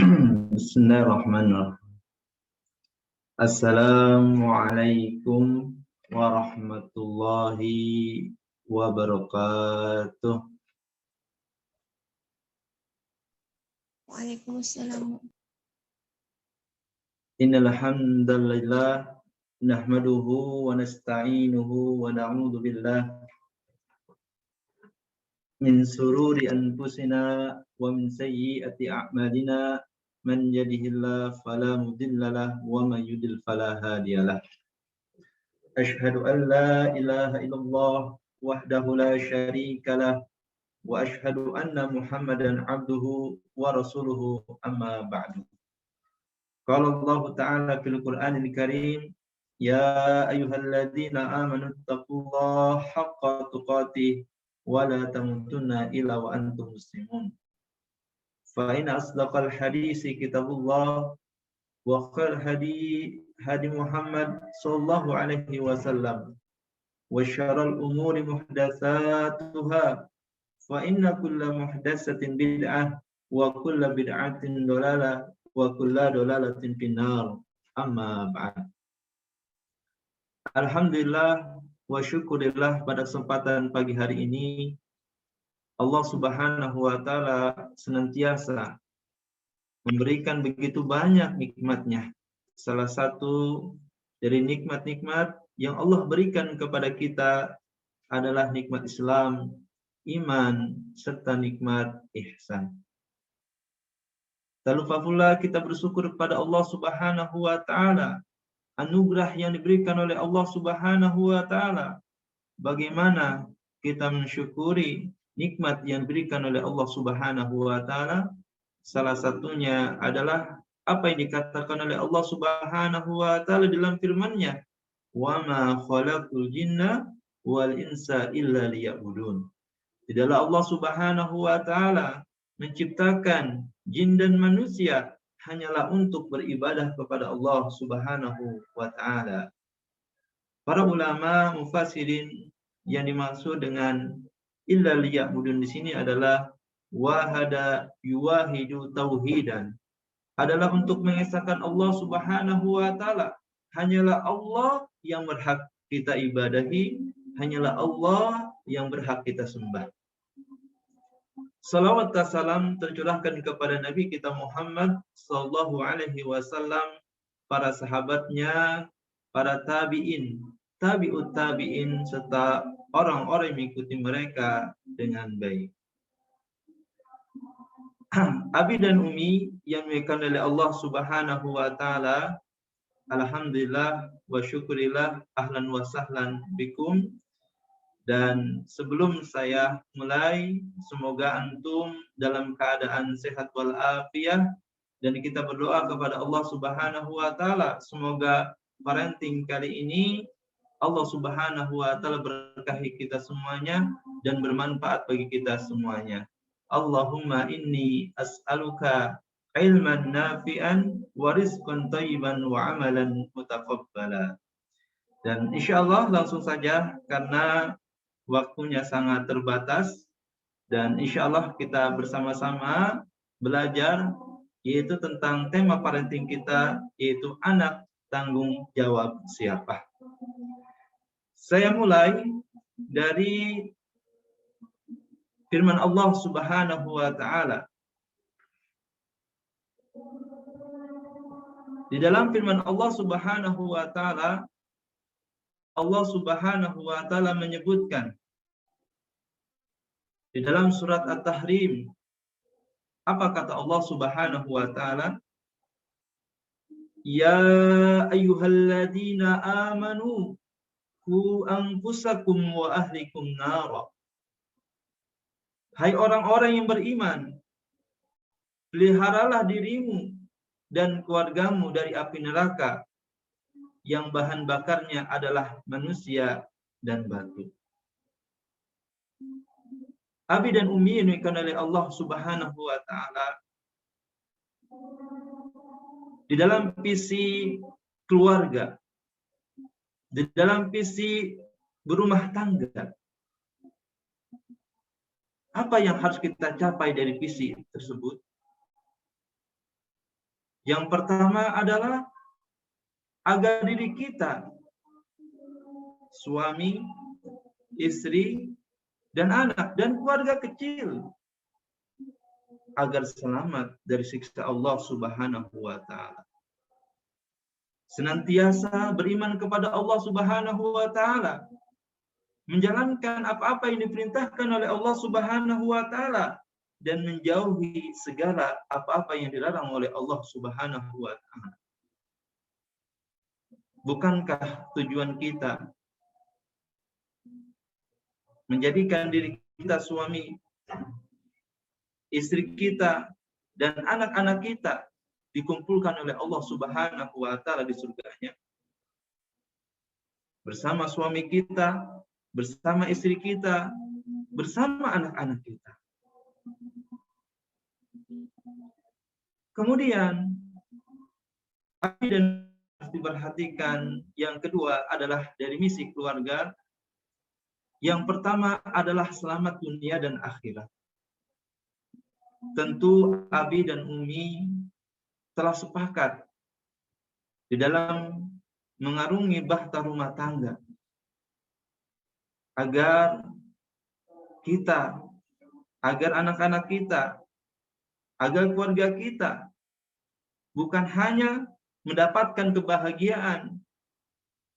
Bismillahirrahmanirrahim. Assalamualaikum warahmatullahi wabarakatuh. Waalaikumsalam. Innal hamdalillah nahmaduhu wa nasta'inuhu wa na'udzu billah min sururi anfusina wa min sayyiati a'malina. Man yahdihillahu fala mudhillalah wa man yudlil fala hadiyalah. Asyhadu an la ilaha illallah wahdahu la syarikalah wa asyhadu anna Muhammadan abduhu wa rasuluhu amma ba'du. Qala Allah Ta'ala fil Qur'anil Karim, ya ayyuhalladzina amanu taqullaha haqqa tuqatih wa la tamutunna illa wa antum muslimun. Fa inna asdaqal hadisi kitabullah wa khairul hadi Muhammad sallallahu alaihi wasallam wa syarrul umuri muhdatsatuha fa inna kulla muhdatsatin bid'ah wa kulla bid'atin dhalalah wa kulla dhalalatin finnar. Amma ba'd. Alhamdulillah wa syukurillah, pada kesempatan pagi hari ini Allah Subhanahu wa taala senantiasa memberikan begitu banyak nikmat-Nya. Salah satu dari nikmat-nikmat yang Allah berikan kepada kita adalah nikmat Islam, iman, serta nikmat ihsan. Tak lupa pula kita bersyukur kepada Allah Subhanahu wa taala, anugerah yang diberikan oleh Allah Subhanahu wa taala. Bagaimana kita mensyukuri nikmat yang diberikan oleh Allah Subhanahu wa taala? Salah satunya adalah apa yang dikatakan oleh Allah Subhanahu wa taala dalam firman-Nya, "Wa ma khalaqul jinna wal insa illa liya'budun." Tidaklah Allah Subhanahu wa taala menciptakan jin dan manusia hanyalah untuk beribadah kepada Allah Subhanahu wa taala. Para ulama mufassirin yang dimaksud dengan illa liya'budun di sini adalah wahada yuwahidu tauhidan, adalah untuk mengesahkan Allah Subhanahu wa taala. Hanyalah Allah yang berhak kita ibadahi, hanyalah Allah yang berhak kita sembah. Salawat dan salam tercurahkan kepada Nabi kita Muhammad sallallahu alaihi wasallam, para sahabatnya, para tabi'in, tabi'ut tabi'in, serta orang-orang yang mengikuti mereka dengan baik. Abi dan Umi yang dimuliakan oleh Allah Subhanahu wa taala, alhamdulillah wa syukurillah, ahlan wa sahlan bikum. Dan sebelum saya mulai, semoga antum dalam keadaan sehat wal afiah, dan kita berdoa kepada Allah Subhanahu wa taala semoga parenting kali ini Allah Subhanahu wa taala berkahi kita semuanya dan bermanfaat bagi kita semuanya. Allahumma inni as'aluka ilman nafi'an wa rizqan thayyiban wa amalan mutaqabbala. Dan insyaallah langsung saja karena waktunya sangat terbatas, dan insyaallah kita bersama-sama belajar yaitu tentang tema parenting kita, yaitu anak tanggung jawab siapa. Saya mulai dari firman Allah Subhanahu wa taala. Di dalam firman Allah Subhanahu wa taala, Allah Subhanahu wa taala menyebutkan di dalam surat At-Tahrim, apa kata Allah Subhanahu wa taala? Ya ayyuhalladzina amanu qu anfusakum wa ahlikum nara. Hai orang-orang yang beriman, peliharalah dirimu dan keluargamu dari api neraka yang bahan bakarnya adalah manusia dan batu. Abi dan Umi yang dimuliakan oleh Allah Subhanahu wa taala, di dalam visi keluarga, di dalam visi berumah tangga, apa yang harus kita capai dari visi tersebut? Yang pertama adalah agar diri kita, suami, istri, dan anak, dan keluarga kecil, agar selamat dari siksa Allah Subhanahu wa Ta'ala. Senantiasa beriman kepada Allah Subhanahu wa Ta'ala, menjalankan apa-apa yang diperintahkan oleh Allah Subhanahu wa Ta'ala, dan menjauhi segala apa-apa yang dilarang oleh Allah Subhanahu wa Ta'ala. Bukankah tujuan kita menjadikan diri kita suami, istri kita, dan anak-anak kita dikumpulkan oleh Allah Subhanahu wa Ta'ala di surganya? Bersama suami kita, bersama istri kita, bersama anak-anak kita. Kemudian, dan harus diperhatikan yang kedua adalah dari misi keluarga. Yang pertama adalah selamat dunia dan akhirat. Tentu Abi dan Umi telah sepakat di dalam mengarungi bahtera rumah tangga agar kita, agar anak-anak kita, agar keluarga kita bukan hanya mendapatkan kebahagiaan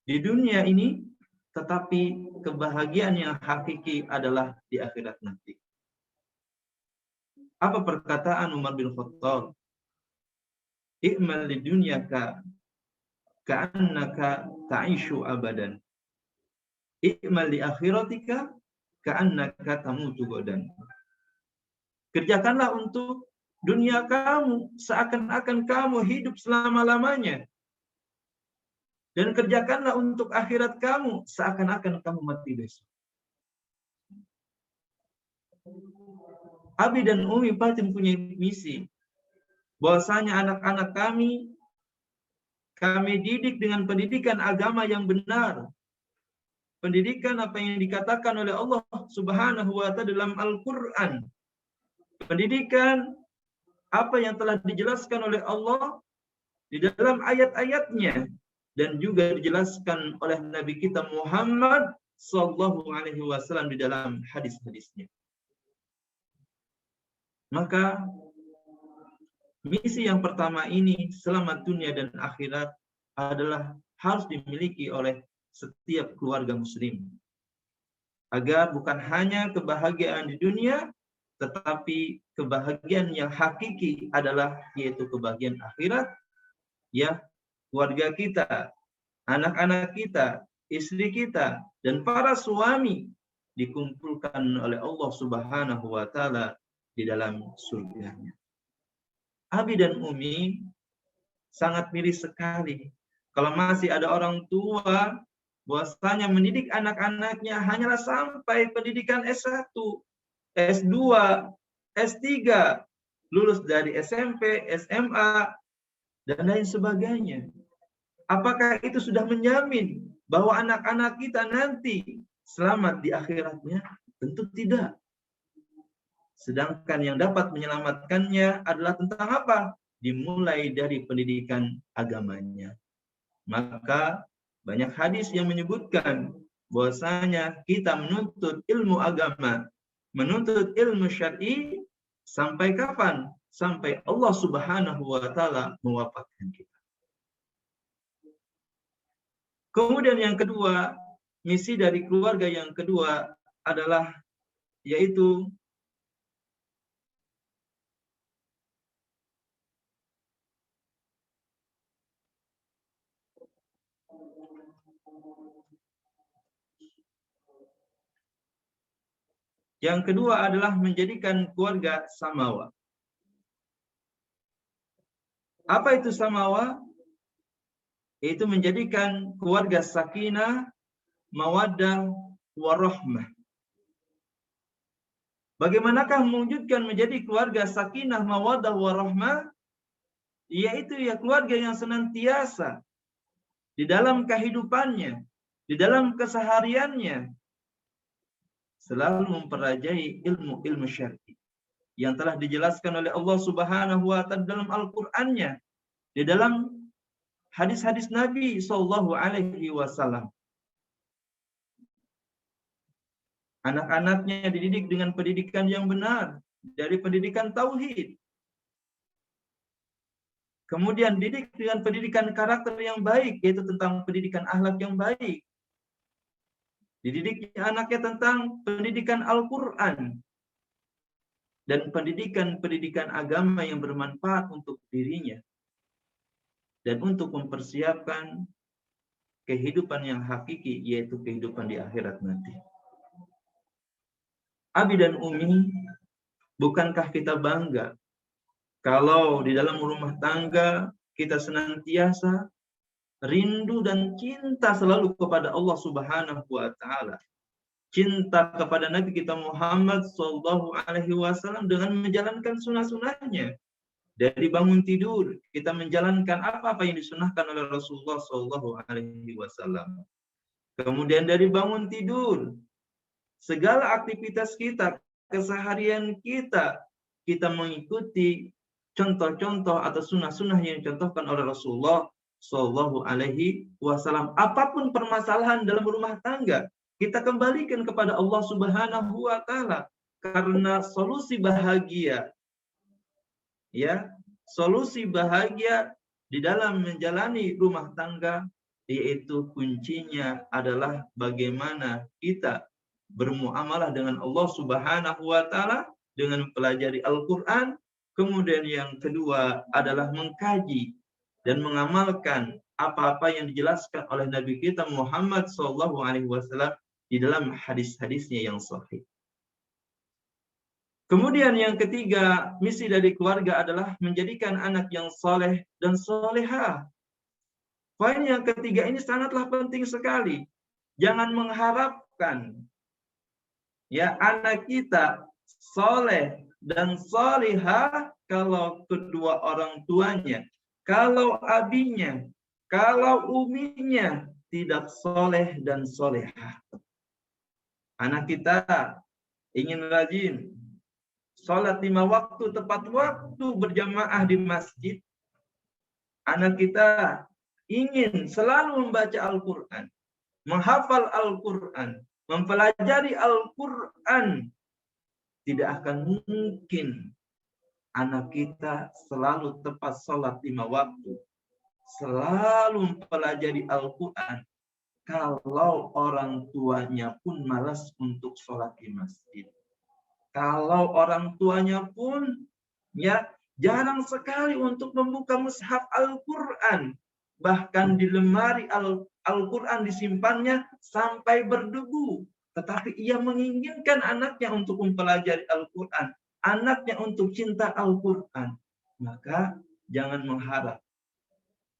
di dunia ini, tetapi kebahagiaan yang hakiki adalah di akhirat nanti. Apa perkataan Umar bin Khattab? I'mal li dunyaka ka'annaka ta'ishu abadan. I'mal li akhiratika ka'annaka tamutu godan. Kerjakanlah untuk dunia kamu seakan-akan kamu hidup selama-lamanya. Dan kerjakanlah untuk akhirat kamu seakan-akan kamu mati besok. Abi dan Umi Fatim punya misi. Bahwasanya anak-anak kami didik dengan pendidikan agama yang benar. Pendidikan apa yang dikatakan oleh Allah Subhanahu wa Ta'ala dalam Al-Quran. Pendidikan apa yang telah dijelaskan oleh Allah di dalam ayat-ayatnya. Dan juga dijelaskan oleh Nabi kita Muhammad Sallallahu Alaihi Wasallam di dalam hadis-hadisnya. Maka misi yang pertama ini, selamat dunia dan akhirat, adalah harus dimiliki oleh setiap keluarga muslim. Agar bukan hanya kebahagiaan di dunia, tetapi kebahagiaan yang hakiki adalah yaitu kebahagiaan akhirat, ya. Keluarga kita, anak-anak kita, istri kita, dan para suami dikumpulkan oleh Allah Subhanahu wa Ta'ala di dalam surganya. Abi dan Umi sangat miris sekali kalau masih ada orang tua bahwasanya mendidik anak-anaknya hanyalah sampai pendidikan S1, S2, S3, lulus dari SMP, SMA, dan lain sebagainya. Apakah itu sudah menjamin bahwa anak-anak kita nanti selamat di akhiratnya? Tentu tidak. Sedangkan yang dapat menyelamatkannya adalah tentang apa? Dimulai dari pendidikan agamanya. Maka banyak hadis yang menyebutkan bahwasanya kita menuntut ilmu agama, menuntut ilmu syar'i sampai kapan? Sampai Allah Subhanahu wa Ta'ala mewafatkan kita. Kemudian yang kedua, misi dari keluarga yang kedua adalah yaitu menjadikan keluarga samawa. Apa itu samawa? Itu menjadikan keluarga sakinah, mawaddah, warahmah. Bagaimanakah mewujudkan menjadi keluarga sakinah, mawaddah, warahmah? Yaitu ya keluarga yang senantiasa di dalam kehidupannya, di dalam kesehariannya, selalu memperajai ilmu-ilmu syar'i yang telah dijelaskan oleh Allah Subhanahu wa Ta'ala dalam Al-Qur'annya. di dalam hadis-hadis Nabi Shallallahu Alaihi Wasallam. Anak-anaknya dididik dengan pendidikan yang benar, dari pendidikan tauhid. Kemudian didik dengan pendidikan karakter yang baik, yaitu tentang pendidikan akhlak yang baik. Dididiknya anaknya tentang pendidikan Al-Quran dan pendidikan agama yang bermanfaat untuk dirinya dan untuk mempersiapkan kehidupan yang hakiki, yaitu kehidupan di akhirat nanti. Abi dan Umi, bukankah kita bangga kalau di dalam rumah tangga kita senantiasa rindu dan cinta selalu kepada Allah Subhanahu wa taala. Cinta kepada Nabi kita Muhammad Shallallahu Alaihi Wasallam dengan menjalankan sunnah-sunnahnya. Dari bangun tidur kita menjalankan apa-apa yang disunahkan oleh Rasulullah Shallallahu Alaihi Wasallam. Kemudian dari bangun tidur, segala aktivitas kita, keseharian kita mengikuti contoh-contoh atau sunnah-sunnah yang dicontohkan oleh Rasulullah Shallallahu Alaihi Wasallam. Apapun permasalahan dalam rumah tangga, kita kembalikan kepada Allah Subhanahu Wa Taala, karena solusi bahagia, ya, solusi bahagia di dalam menjalani rumah tangga, yaitu kuncinya adalah bagaimana kita bermuamalah dengan Allah Subhanahu Wa Taala dengan mempelajari Al-Quran. Kemudian yang kedua adalah mengkaji dan mengamalkan apa-apa yang dijelaskan oleh Nabi kita Muhammad SAW di dalam hadis-hadisnya yang sahih. Kemudian yang ketiga, misi dari keluarga adalah menjadikan anak yang soleh dan solehah. Poin yang ketiga ini sangatlah penting sekali. Jangan mengharapkan ya anak kita soleh dan solehah kalau kedua orang tuanya, kalau abinya, kalau uminya tidak soleh dan solehah. Anak kita ingin rajin sholat 5 waktu tepat waktu berjamaah di masjid. Anak kita ingin selalu membaca Al-Quran, menghafal Al-Quran, mempelajari Al-Quran. Tidak akan mungkin anak kita selalu tepat sholat 5 waktu, selalu mempelajari Al-Quran, kalau orang tuanya pun malas untuk sholat di masjid. Kalau orang tuanya pun ya jarang sekali untuk membuka mushaf Al-Quran. Bahkan di lemari Al-Quran disimpannya sampai berdebu. Tetapi ia menginginkan anaknya untuk mempelajari Al-Quran. Anaknya untuk cinta Al-Quran. Maka jangan mengharap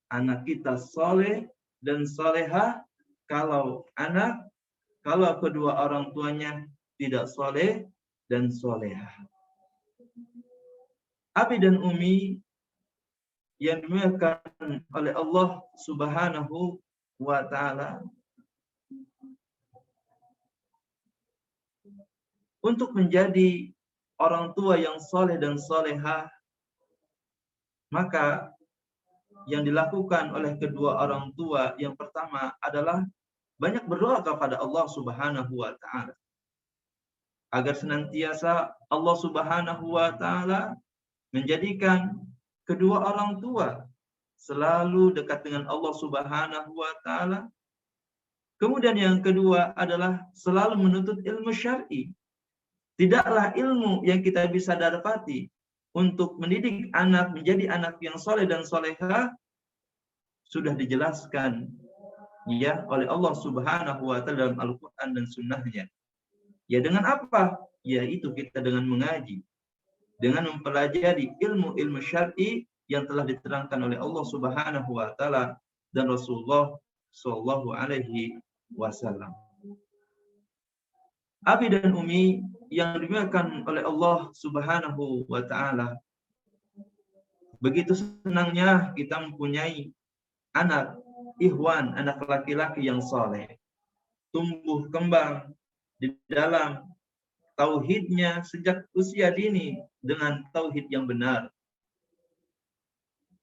anak kita soleh dan solehah kalau kedua orang tuanya tidak soleh dan solehah. Abi dan Umi yang dimuliakan oleh Allah Subhanahu wa Ta'ala, untuk menjadi orang tua yang soleh dan solehah, maka yang dilakukan oleh kedua orang tua yang pertama adalah banyak berdoa kepada Allah Subhanahu wa Ta'ala, agar senantiasa Allah Subhanahu wa Ta'ala menjadikan kedua orang tua selalu dekat dengan Allah Subhanahu wa Ta'ala. Kemudian yang kedua adalah selalu menuntut ilmu syar'i. Tidaklah ilmu yang kita bisa dapati untuk mendidik anak menjadi anak yang soleh dan solehah sudah dijelaskan ya oleh Allah Subhanahu wa Ta'ala dalam Al-Quran dan sunnahnya. Ya dengan apa? Yaitu kita dengan mengaji, dengan mempelajari ilmu-ilmu syar'i yang telah diterangkan oleh Allah Subhanahu wa Ta'ala dan Rasulullah Shallallahu Alaihi Wasallam. Abi dan Umi yang dimuliakan oleh Allah Subhanahu wa Ta'ala, begitu senangnya kita mempunyai anak ikhwan, anak laki-laki yang soleh, tumbuh kembang di dalam tauhidnya sejak usia dini dengan tauhid yang benar.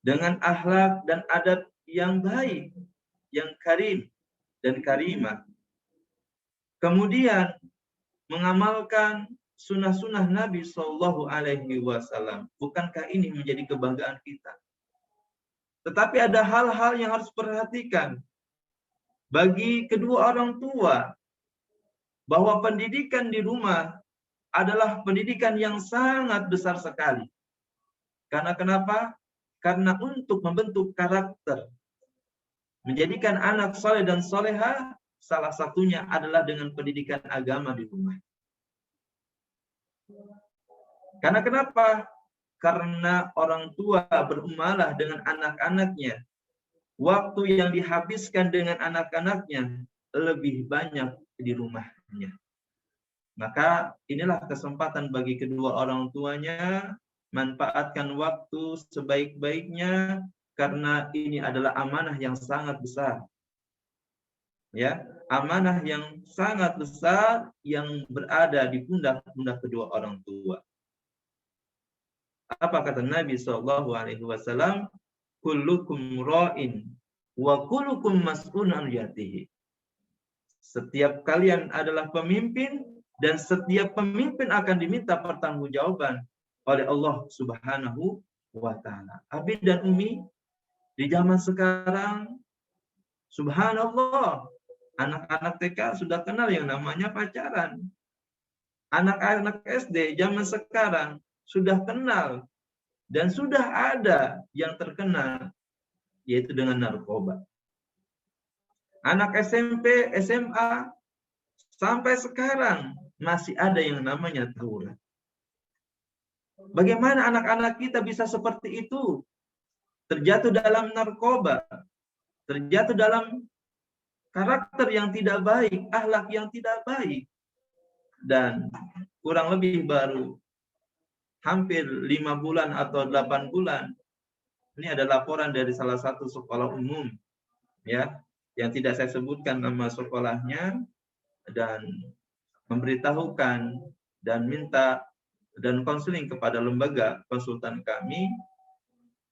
dengan akhlak dan adab yang baik, yang karim dan karimah. Kemudian mengamalkan sunnah-sunnah Nabi Shallallahu Alaihi Wasallam. Bukankah ini menjadi kebanggaan kita? Tetapi ada hal-hal yang harus perhatikan bagi kedua orang tua, bahwa pendidikan di rumah adalah pendidikan yang sangat besar sekali. Karena kenapa? Karena untuk membentuk karakter, menjadikan anak soleh dan soleha, salah satunya adalah dengan pendidikan agama di rumah. Karena kenapa? Karena orang tua berumalah dengan anak-anaknya. Waktu yang dihabiskan dengan anak-anaknya lebih banyak di rumahnya. Maka inilah kesempatan bagi kedua orang tuanya, manfaatkan waktu sebaik-baiknya, karena ini adalah amanah yang sangat besar. Ya, amanah yang sangat besar yang berada di pundak-pundak kedua orang tua. Apa kata Nabi SAW? Kullukum ra'in wa kullukum mas'ulun an ra'iyatihi. Setiap kalian adalah pemimpin dan setiap pemimpin akan diminta pertanggungjawaban oleh Allah Subhanahu wa taala. Abi dan Umi, di zaman sekarang subhanallah, anak-anak TK sudah kenal yang namanya pacaran. Anak-anak SD zaman sekarang sudah kenal dan sudah ada yang terkena, yaitu dengan narkoba. Anak SMP, SMA, sampai sekarang masih ada yang namanya tawuran. Bagaimana anak-anak kita bisa seperti itu? Terjatuh dalam narkoba, terjatuh dalam karakter yang tidak baik, akhlak yang tidak baik. Dan kurang lebih baru hampir 5 bulan atau 8 bulan, ini ada laporan dari salah satu sekolah umum, ya, yang tidak saya sebutkan nama sekolahnya, dan memberitahukan dan minta dan konseling kepada lembaga konsultan kami,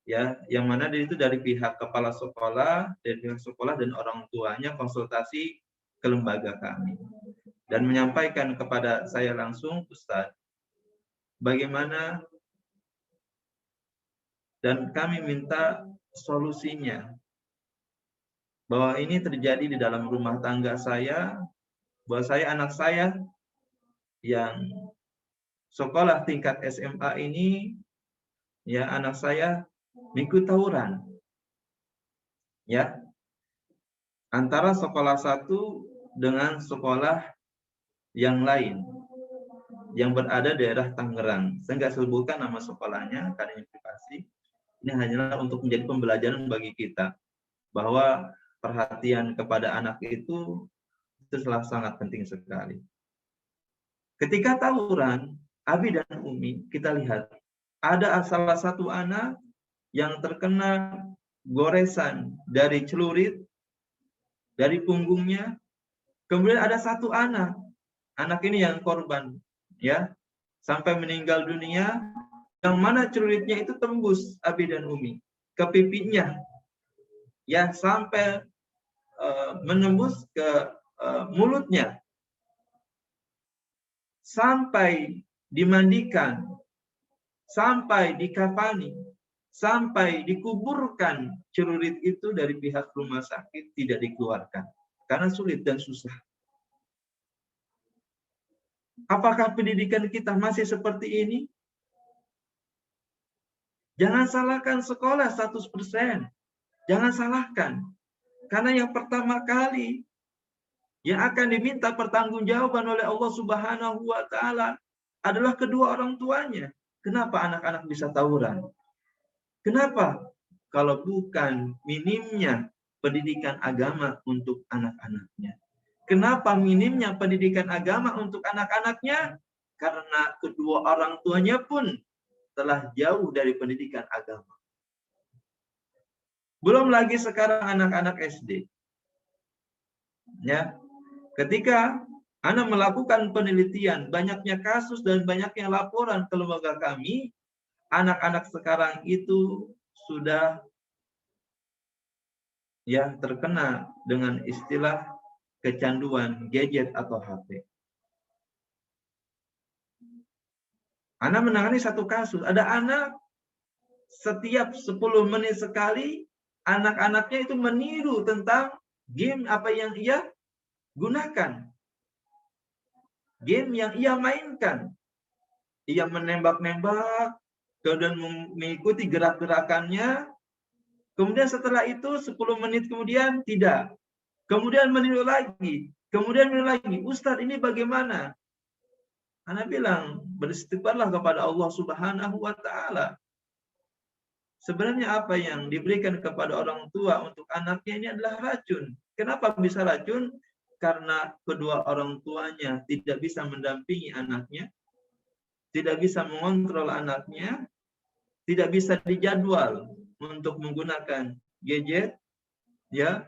ya, yang mana itu dari pihak kepala sekolah, dari pihak sekolah dan orang tuanya konsultasi ke lembaga kami dan menyampaikan kepada saya langsung, Ustadz, bagaimana, dan kami minta solusinya, bahwa ini terjadi di dalam rumah tangga saya, bahwa anak saya yang sekolah tingkat SMA ini, ya, anak saya mengikuti tawuran, ya, antara sekolah satu dengan sekolah yang lain yang berada daerah Tangerang. Saya nggak sebutkan nama sekolahnya karena ini privasi. Ini hanyalah untuk menjadi pembelajaran bagi kita bahwa perhatian kepada anak itu sangat penting sekali. Ketika tawuran, Abi dan Umi, kita lihat ada salah satu anak yang terkena goresan dari celurit, dari punggungnya. Kemudian ada satu anak ini yang korban, ya, sampai meninggal dunia, yang mana celuritnya itu tembus, Abi dan Umi, ke pipinya, ya, sampai menembus ke mulutnya, sampai dimandikan, sampai dikafani, sampai dikuburkan celurit itu dari pihak rumah sakit tidak dikeluarkan karena sulit dan susah. Apakah pendidikan kita masih seperti ini? Jangan salahkan sekolah 100%. Jangan salahkan. Karena yang pertama kali yang akan diminta pertanggungjawaban oleh Allah Subhanahu wa taala adalah kedua orang tuanya. Kenapa anak-anak bisa tawuran? Kenapa? Kalau bukan minimnya pendidikan agama untuk anak-anaknya. Kenapa minimnya pendidikan agama untuk anak-anaknya? Karena kedua orang tuanya pun telah jauh dari pendidikan agama. Belum lagi sekarang anak-anak SD. Ya, ketika anak melakukan penelitian, banyaknya kasus dan banyaknya laporan ke lembaga kami, anak-anak sekarang itu sudah ya terkena dengan istilah kecanduan gadget atau HP. Ana menangani satu kasus, ada anak setiap 10 menit sekali anak-anaknya itu meniru tentang game apa yang ia gunakan. Game yang ia mainkan. Ia menembak-nembak, kemudian mengikuti gerak-gerakannya. Kemudian setelah itu 10 menit kemudian tidak. Kemudian meniru lagi. Kemudian meniru lagi. Ustadz, ini bagaimana? Ana bilang, beristighfarlah kepada Allah Subhanahu wa taala. Sebenarnya apa yang diberikan kepada orang tua untuk anaknya ini adalah racun. Kenapa bisa racun? Karena kedua orang tuanya tidak bisa mendampingi anaknya, tidak bisa mengontrol anaknya, tidak bisa dijadwal untuk menggunakan gadget, ya.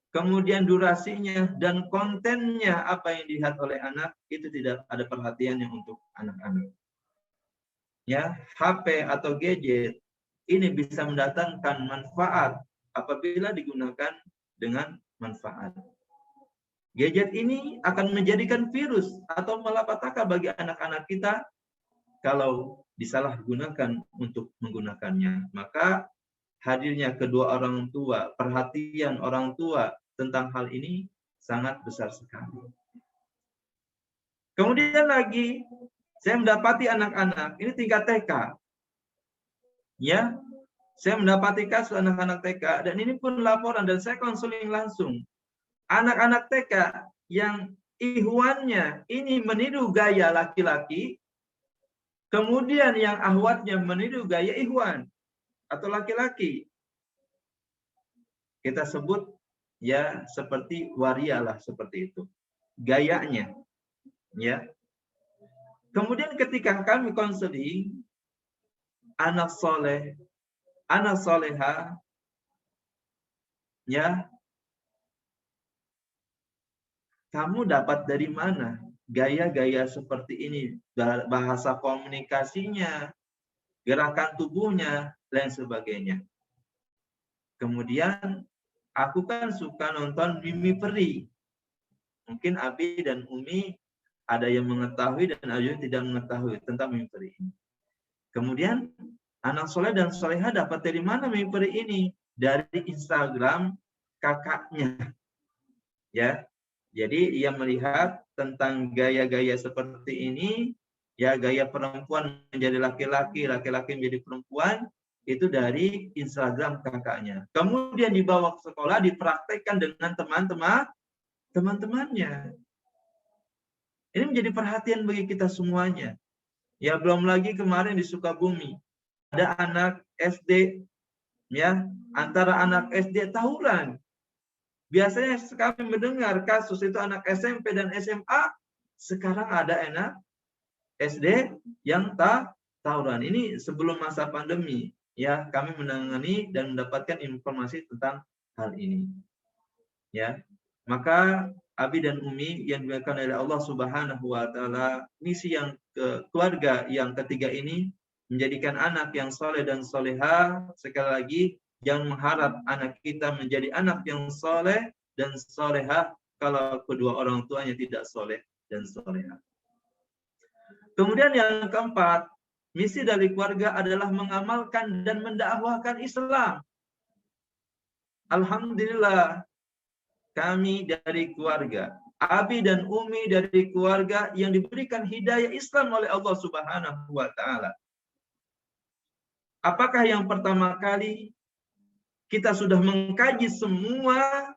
Kemudian durasinya dan kontennya apa yang dilihat oleh anak itu tidak ada perhatiannya untuk anak-anak. Ya, HP atau gadget ini bisa mendatangkan manfaat apabila digunakan dengan manfaat. Gadget ini akan menjadikan virus atau malapetaka bagi anak-anak kita kalau disalahgunakan untuk menggunakannya. Maka hadirnya kedua orang tua, perhatian orang tua tentang hal ini sangat besar sekali. Kemudian lagi, saya mendapati anak-anak, ini tingkat TK. Ya, saya mendapati kasus anak-anak TK, dan ini pun laporan, dan saya konseling langsung. Anak-anak TK yang ihwannya ini meniru gaya laki-laki, kemudian yang ahwatnya meniru gaya ihwan atau laki-laki. Kita sebut ya seperti waria lah, seperti itu gayanya, ya. Kemudian ketika kami konseling, anak soleh, anak soleha, ya, kamu dapat dari mana gaya-gaya seperti ini, bahasa komunikasinya, gerakan tubuhnya, dan sebagainya. Kemudian aku kan suka nonton Mimi Peri. Mungkin Abi dan Umi ada yang mengetahui dan ada yang tidak mengetahui tentang Mimi Peri ini. Kemudian anak soleh dan soleha dapat dari mana Mimi Peri ini? Dari Instagram kakaknya. Ya. Jadi ia melihat tentang gaya-gaya seperti ini, ya gaya perempuan menjadi laki-laki, laki-laki menjadi perempuan, itu dari Instagram kakaknya. Kemudian dibawa ke sekolah, dipraktekkan dengan teman-temannya. Ini menjadi perhatian bagi kita semuanya. Ya, belum lagi kemarin di Sukabumi ada anak SD, ya, antara anak SD tawuran. Biasanya kami mendengar kasus itu anak SMP dan SMA, sekarang ada anak SD yang tawuran. Ini sebelum masa pandemi, ya, kami menangani dan mendapatkan informasi tentang hal ini. Ya. Maka Abi dan Umi yang dimuliakan oleh Allah Subhanahu wa taala, misi yang keluarga yang ketiga ini menjadikan anak yang soleh dan soleha. Sekali lagi, jangan mengharap anak kita menjadi anak yang soleh dan soleha kalau kedua orang tuanya tidak soleh dan soleha. Kemudian yang keempat, misi dari keluarga adalah mengamalkan dan mendakwahkan Islam. Alhamdulillah, kami dari keluarga, Abi dan Umi dari keluarga yang diberikan hidayah Islam oleh Allah Subhanahu wa taala. Apakah yang pertama kali kita sudah mengkaji semua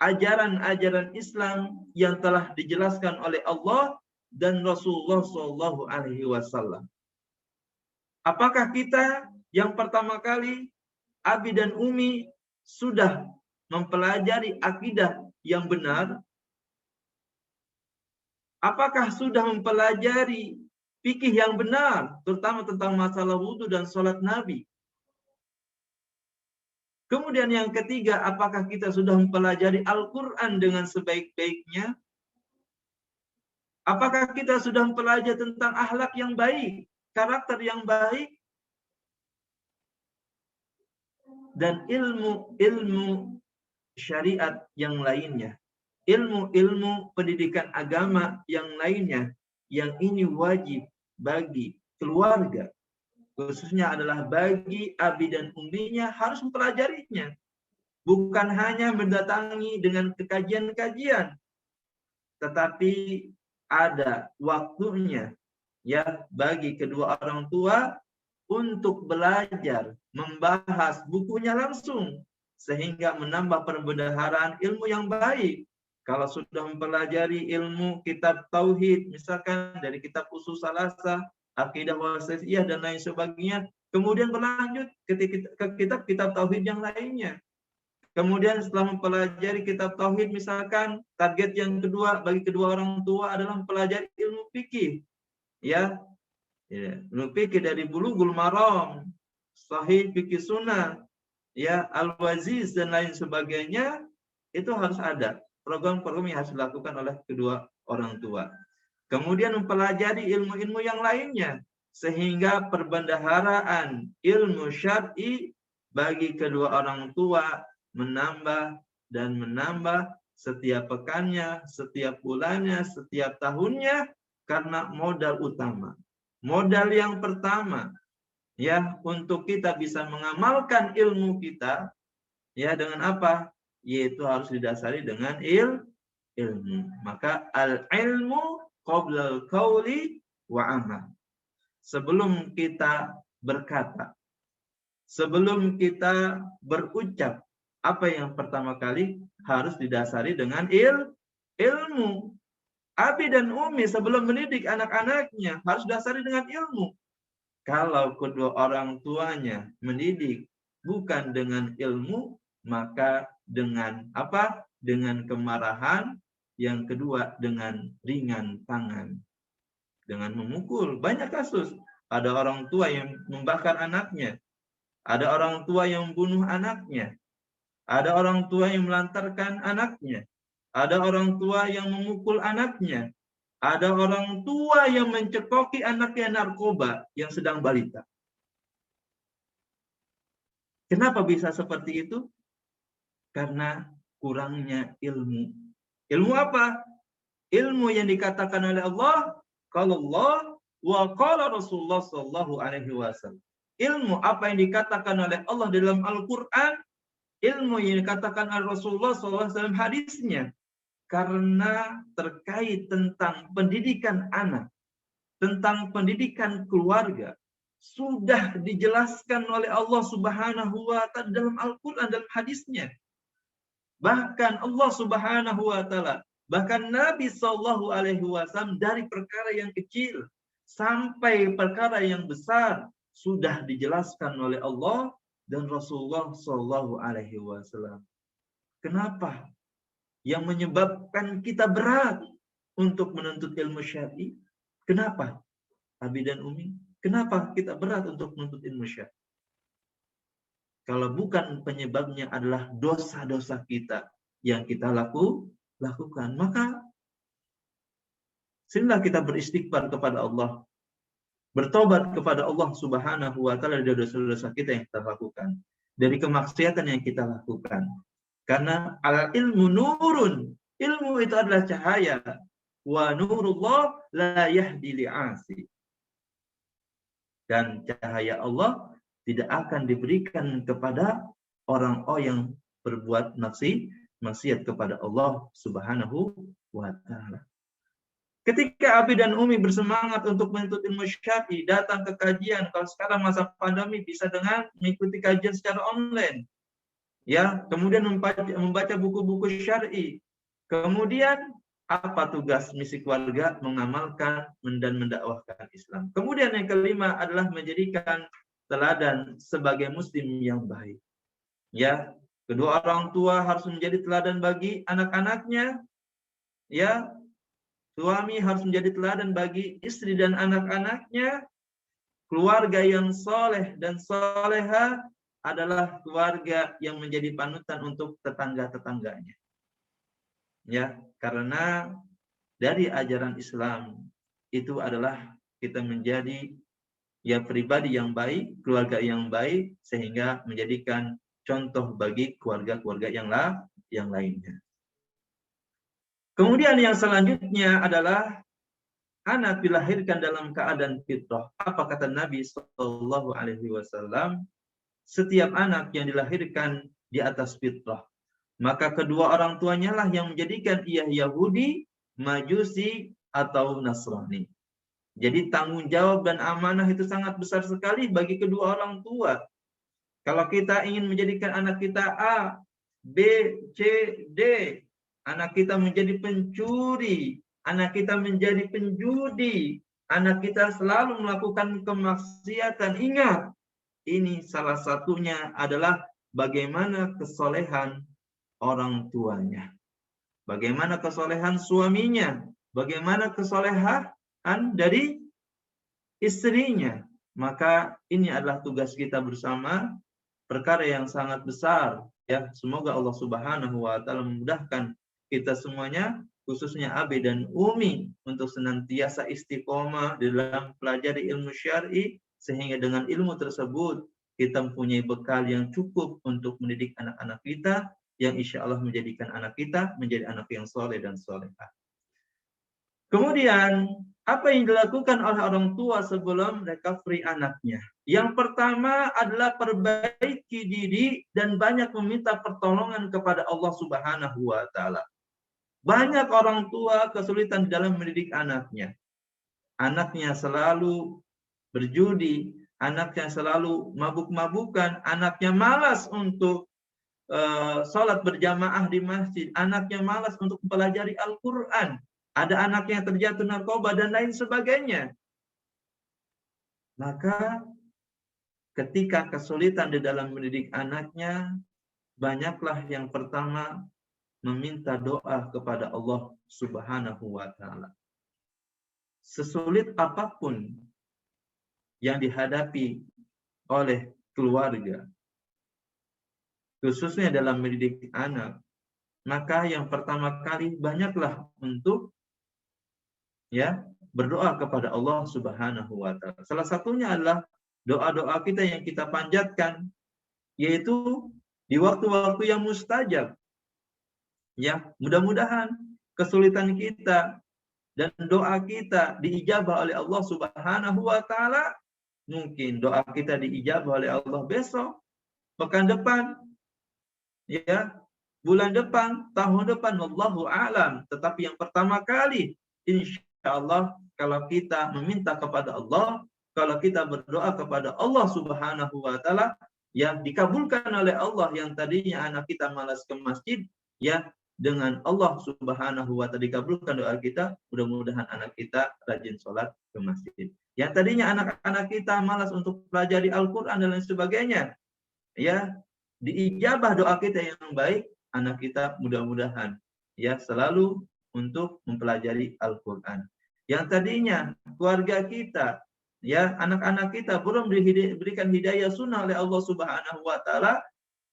ajaran-ajaran Islam yang telah dijelaskan oleh Allah dan Rasulullah Shallallahu Alaihi Wasallam? Apakah kita yang pertama kali Abi dan Umi sudah mempelajari akidah yang benar? Apakah sudah mempelajari fikih yang benar, terutama tentang masalah wudhu dan sholat Nabi? Kemudian yang ketiga, apakah kita sudah mempelajari Al-Quran dengan sebaik-baiknya? Apakah kita sudah mempelajari tentang akhlak yang baik, karakter yang baik? dan ilmu syariat yang lainnya, ilmu pendidikan agama yang lainnya, yang ini wajib bagi keluarga, khususnya adalah bagi abi dan umminya, harus mempelajarinya. Bukan hanya mendatangi dengan kajian-kajian, tetapi ada waktunya ya bagi kedua orang tua untuk belajar, membahas bukunya langsung, sehingga menambah perbendaharaan ilmu yang baik. Kalau sudah mempelajari ilmu kitab tauhid, misalkan dari kitab usul salasah, akidah wasatiyah dan lain sebagainya, kemudian berlanjut ke kitab-kitab tauhid yang lainnya. Kemudian setelah mempelajari kitab tauhid, misalkan target yang kedua bagi kedua orang tua adalah mempelajari ilmu fikih, ya, ilmu fikih dari Bulughul Maram, Sahih Fikih Sunnah, ya, Al-Waziz dan lain sebagainya. Itu harus ada program-program yang harus dilakukan oleh kedua orang tua. Kemudian mempelajari ilmu-ilmu yang lainnya, sehingga perbendaharaan ilmu syar'i bagi kedua orang tua menambah dan menambah setiap pekannya, setiap bulannya, setiap tahunnya, karena modal utama. Modal yang pertama, ya, untuk kita bisa mengamalkan ilmu kita, ya, dengan apa? Yaitu harus didasari dengan ilmu. Maka al-ilmu qabla al-qawli wa amal. Sebelum kita berkata, sebelum kita berucap, apa yang pertama kali harus didasari dengan ilmu. Abi dan umi sebelum mendidik anak-anaknya harus didasari dengan ilmu. Kalau kedua orang tuanya mendidik bukan dengan ilmu, maka dengan apa? Dengan kemarahan. Yang kedua dengan ringan tangan, dengan memukul. Banyak kasus. Ada orang tua yang membakar anaknya. Ada orang tua yang membunuh anaknya. Ada orang tua yang melantarkan anaknya. Ada orang tua yang memukul anaknya. Ada orang tua yang mencekoki anaknya narkoba yang sedang balita. Kenapa bisa seperti itu? Karena kurangnya ilmu. Ilmu apa? Ilmu yang dikatakan oleh Allah, qala Allah wa qala Rasulullah sallallahu alaihi wasallam. Ilmu apa yang dikatakan oleh Allah dalam Al-Qur'an, ilmu yang dikatakan oleh Rasulullah sallallahu alaihi wasallam hadisnya. Karena terkait tentang pendidikan anak, tentang pendidikan keluarga, sudah dijelaskan oleh Allah Subhanahu wa taala dalam Al-Qur'an, dalam hadisnya. Bahkan Allah Subhanahu wa taala, bahkan Nabi sallallahu alaihi wasallam, dari perkara yang kecil sampai perkara yang besar sudah dijelaskan oleh Allah dan Rasulullah sallallahu alaihi wasallam. Kenapa? Yang menyebabkan kita berat untuk menuntut ilmu syar'i. Kenapa? Abi dan Umi, kenapa kita berat untuk menuntut ilmu syar'i? Kalau bukan penyebabnya adalah dosa-dosa kita yang kita lakukan, maka sinilah kita beristighfar kepada Allah, bertobat kepada Allah Subhanahu wa taala dari dosa-dosa kita yang kita lakukan, dari kemaksiatan yang kita lakukan. Karena al-ilmu nurun, ilmu itu adalah cahaya, wa nurullah la yahdi li'asi. Dan cahaya Allah tidak akan diberikan kepada orang-orang yang berbuat maksiat kepada Allah Subhanahu wa taala. Ketika Abi dan Umi bersemangat untuk menuntut ilmu syar'i, datang ke kajian, kalau sekarang masa pandemi bisa dengan mengikuti kajian secara online. Ya, kemudian membaca buku-buku syar'i. Kemudian apa tugas misi keluarga? Mengamalkan dan mendakwahkan Islam. Kemudian yang kelima adalah menjadikan teladan sebagai muslim yang baik. Ya, kedua orang tua harus menjadi teladan bagi anak-anaknya. Ya, suami harus menjadi teladan bagi istri dan anak-anaknya. Keluarga yang soleh dan soleha adalah keluarga yang menjadi panutan untuk tetangga-tetangganya. Ya, karena dari ajaran Islam itu adalah kita menjadi ya pribadi yang baik, keluarga yang baik, sehingga menjadikan contoh bagi keluarga-keluarga yang lainnya. Kemudian yang selanjutnya adalah anak dilahirkan dalam keadaan fitrah. Apa kata Nabi Shallallahu Alaihi Wasallam? Setiap anak yang dilahirkan di atas fitrah, maka kedua orang tuanya lah yang menjadikan ia Yahudi, Majusi, atau Nasrani. Jadi tanggung jawab dan amanah itu sangat besar sekali bagi kedua orang tua. Kalau kita ingin menjadikan anak kita A, B, C, D, anak kita menjadi pencuri, anak kita menjadi penjudi, anak kita selalu melakukan kemaksiatan, ingat, ini salah satunya adalah bagaimana kesolehan orang tuanya. Bagaimana kesolehan suaminya. Bagaimana kesolehan dari istrinya. Maka ini adalah tugas kita bersama, perkara yang sangat besar. Ya, semoga Allah Subhanahu wa taala memudahkan kita semuanya, khususnya Abi dan Umi, untuk senantiasa istiqomah dalam pelajari ilmu syar'i, sehingga dengan ilmu tersebut kita mempunyai bekal yang cukup untuk mendidik anak-anak kita, yang insya Allah menjadikan anak kita menjadi anak yang soleh dan solehah. Kemudian, apa yang dilakukan oleh orang tua sebelum recovery anaknya? Yang pertama adalah perbaiki diri dan banyak meminta pertolongan kepada Allah Subhanahu wa taala. Banyak orang tua kesulitan dalam mendidik anaknya. Anaknya selalu berjudi, anaknya selalu mabuk-mabukan, anaknya malas untuk sholat berjamaah di masjid, anaknya malas untuk mempelajari Al-Quran, ada anaknya yang terjatuh narkoba dan lain sebagainya. Maka ketika kesulitan di dalam mendidik anaknya, banyaklah yang pertama meminta doa kepada Allah Subhanahu wa taala. Sesulit apapun yang dihadapi oleh keluarga, khususnya dalam mendidik anak, maka yang pertama kali banyaklah untuk berdoa kepada Allah Subhanahu wa taala. Salah satunya adalah doa-doa kita yang kita panjatkan, yaitu di waktu-waktu yang mustajab. Ya, mudah-mudahan kesulitan kita dan doa kita diijabah oleh Allah Subhanahu wa taala. Mungkin doa kita diijabah oleh Allah besok, pekan depan, ya, bulan depan, tahun depan, wallahu a'lam. Tetapi yang pertama kali, insya Allah, kalau kita meminta kepada Allah, kalau kita berdoa kepada Allah Subhanahu wa taala, yang dikabulkan oleh Allah. Yang tadinya anak kita malas ke masjid, ya, dengan Allah Subhanahu wa taala dikabulkan doa kita, mudah-mudahan anak kita rajin sholat ke masjid. Yang tadinya anak-anak kita malas untuk pelajari Al-Quran dan lain sebagainya, ya, diijabah doa kita yang baik, anak kita mudah-mudahan ya selalu untuk mempelajari Al-Quran. Yang tadinya keluarga kita, ya, anak-anak kita belum diberikan hidayah sunnah oleh Allah Subhanahu wa taala,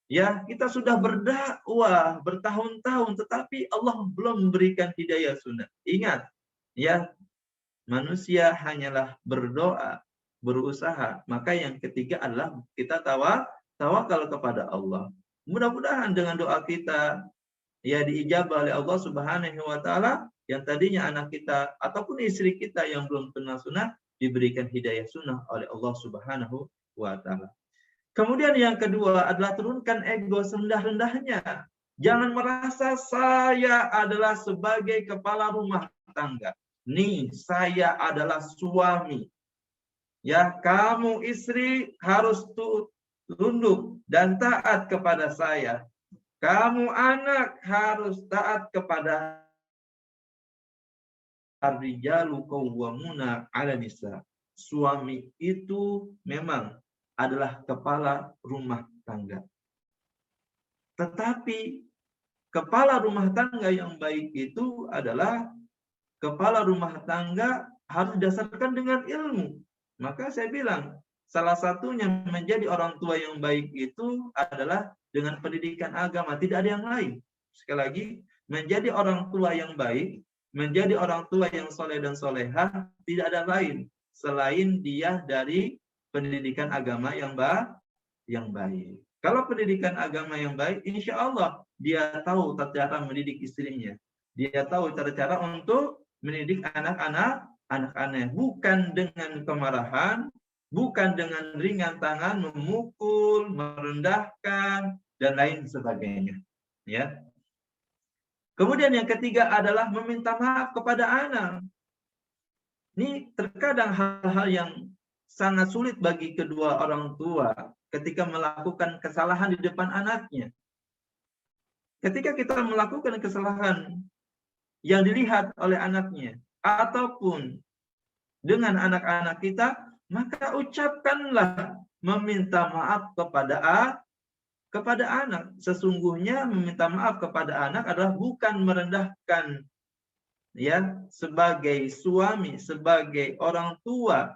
ya, kita sudah berdakwah bertahun-tahun tetapi Allah belum memberikan hidayah sunnah. Ingat, ya, manusia hanyalah berdoa, berusaha. Maka yang ketiga adalah kita tawakal kepada Allah. Mudah-mudahan dengan doa kita ya diijabah oleh Allah Subhanahu wa taala, yang tadinya anak kita ataupun istri kita yang belum kenal sunnah diberikan hidayah sunnah oleh Allah Subhanahu wa taala. Kemudian yang kedua adalah turunkan ego serendah-rendahnya. Jangan merasa saya adalah sebagai kepala rumah tangga. Nih, saya adalah suami. Ya, kamu istri harus tunduk dan taat kepada saya. Kamu anak harus taat kepada ar-rijalu qawwamuna 'ala nisa. Suami itu memang adalah kepala rumah tangga. Tetapi kepala rumah tangga yang baik itu adalah kepala rumah tangga harus didasarkan dengan ilmu. Maka saya bilang, salah satunya menjadi orang tua yang baik itu adalah dengan pendidikan agama, tidak ada yang lain. Sekali lagi, menjadi orang tua yang baik, menjadi orang tua yang soleh dan solehah, tidak ada lain selain dia dari pendidikan agama yang baik. Kalau pendidikan agama yang baik, insya Allah dia tahu cara mendidik istrinya. Dia tahu cara-cara untuk mendidik anak-anaknya. Bukan dengan kemarahan, bukan dengan ringan tangan, memukul, merendahkan, dan lain sebagainya. Ya. Kemudian yang ketiga adalah meminta maaf kepada anak. Ini terkadang hal-hal yang sangat sulit bagi kedua orang tua ketika melakukan kesalahan di depan anaknya. Ketika kita melakukan kesalahan yang dilihat oleh anaknya ataupun dengan anak-anak kita, maka ucapkanlah meminta maaf kepada anak. Sesungguhnya meminta maaf kepada anak adalah bukan merendahkan ya sebagai suami, sebagai orang tua,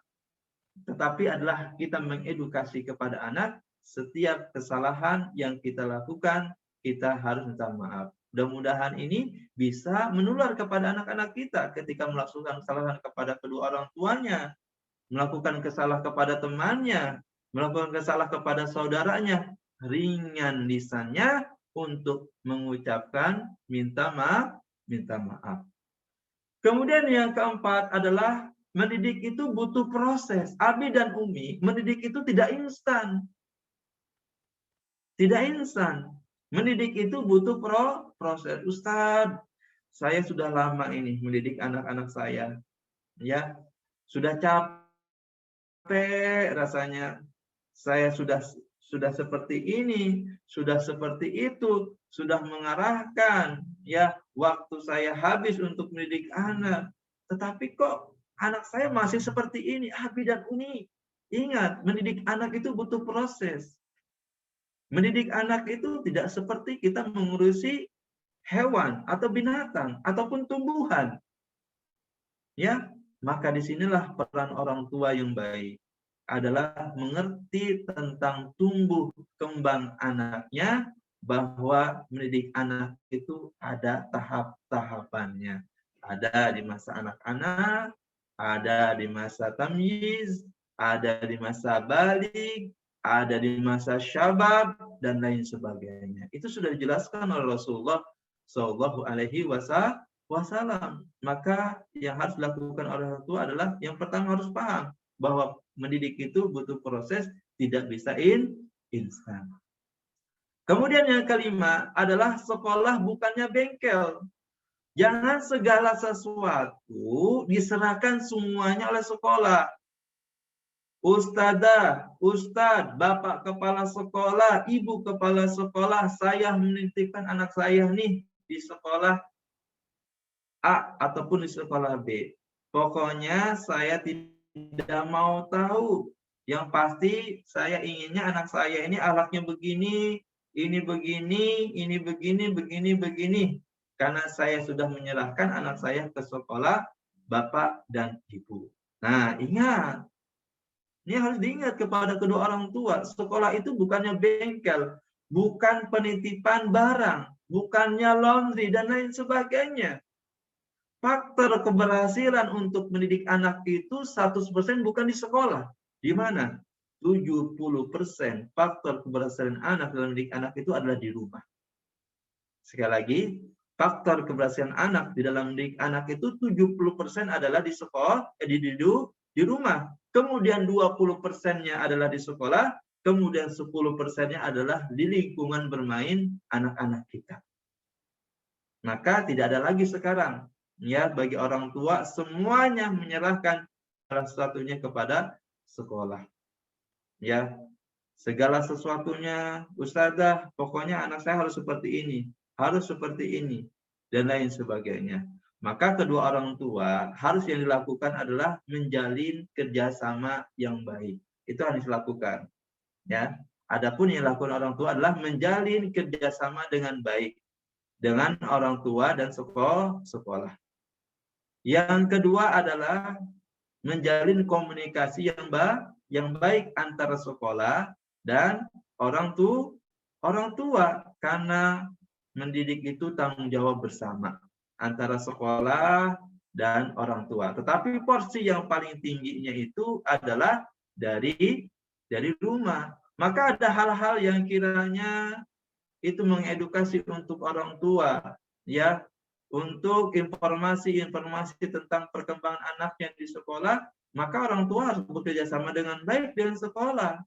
tetapi adalah kita mengedukasi kepada anak setiap kesalahan yang kita lakukan, kita harus minta maaf. Mudah-mudahan ini bisa menular kepada anak-anak kita ketika melakukan kesalahan kepada kedua orang tuanya, melakukan kesalahan kepada temannya, melakukan kesalahan kepada saudaranya, ringan lisannya untuk mengucapkan minta maaf. Kemudian yang keempat adalah mendidik itu butuh proses. Abi dan Umi, mendidik itu tidak instan. Tidak instan. Mendidik itu butuh proses. Ustadz, saya sudah lama ini mendidik anak-anak saya. Ya, sudah capek rasanya. Saya sudah seperti ini, sudah seperti itu, sudah mengarahkan, ya, waktu saya habis untuk mendidik anak. Tetapi kok anak saya masih seperti ini, Abi dan Umi. Ingat, mendidik anak itu butuh proses. Mendidik anak itu tidak seperti kita mengurusi hewan atau binatang ataupun tumbuhan. Ya, maka disinilah peran orang tua yang baik adalah mengerti tentang tumbuh kembang anaknya, bahwa mendidik anak itu ada tahap-tahapannya. Ada di masa anak-anak, ada di masa tamyiz, ada di masa balik, ada di masa syabab, dan lain sebagainya. Itu sudah dijelaskan oleh Rasulullah Shallallahu Alaihi Wasallam. Maka yang harus dilakukan oleh orang tua adalah yang pertama harus paham bahwa mendidik itu butuh proses, tidak bisa instan. Kemudian yang kelima adalah sekolah bukannya bengkel. Jangan segala sesuatu diserahkan semuanya oleh sekolah. Ustadzah, Ustadz, Bapak Kepala Sekolah, Ibu Kepala Sekolah, saya menitipkan anak saya nih di sekolah A ataupun di sekolah B. Pokoknya saya tidak mau tahu. Yang pasti saya inginnya anak saya ini akhlaknya begini, ini begini, ini begini, begini. Karena saya sudah menyerahkan anak saya ke sekolah Bapak dan Ibu. Nah, ingat. Ini harus diingat kepada kedua orang tua. Sekolah itu bukannya bengkel, bukan penitipan barang, bukannya laundry, dan lain sebagainya. Faktor keberhasilan untuk mendidik anak itu 100% bukan di sekolah. Di mana? 70% faktor keberhasilan anak dalam mendidik anak itu adalah di rumah. Sekali lagi, faktor keberhasilan anak di dalam mendidik anak itu 70% adalah di sekolah, di rumah. Kemudian 20%-nya adalah di sekolah, kemudian 10%-nya adalah di lingkungan bermain anak-anak kita. Maka tidak ada lagi sekarang ya bagi orang tua semuanya menyerahkan salah satunya kepada sekolah. Ya, segala sesuatunya, ustazah, pokoknya anak saya harus seperti ini, harus seperti ini, dan lain sebagainya. Maka kedua orang tua harus yang dilakukan adalah menjalin kerjasama yang baik. Itu harus dilakukan. Ya, adapun yang dilakukan orang tua adalah menjalin kerjasama dengan baik dengan orang tua dan sekolah. Yang kedua adalah menjalin komunikasi yang baik antara sekolah dan orang tua, karena mendidik itu tanggung jawab bersama antara sekolah dan orang tua. Tetapi porsi yang paling tingginya itu adalah dari rumah. Maka ada hal-hal yang kiranya itu mengedukasi untuk orang tua, ya, untuk informasi-informasi tentang perkembangan anaknya di sekolah, maka orang tua harus bekerja sama dengan baik dengan sekolah.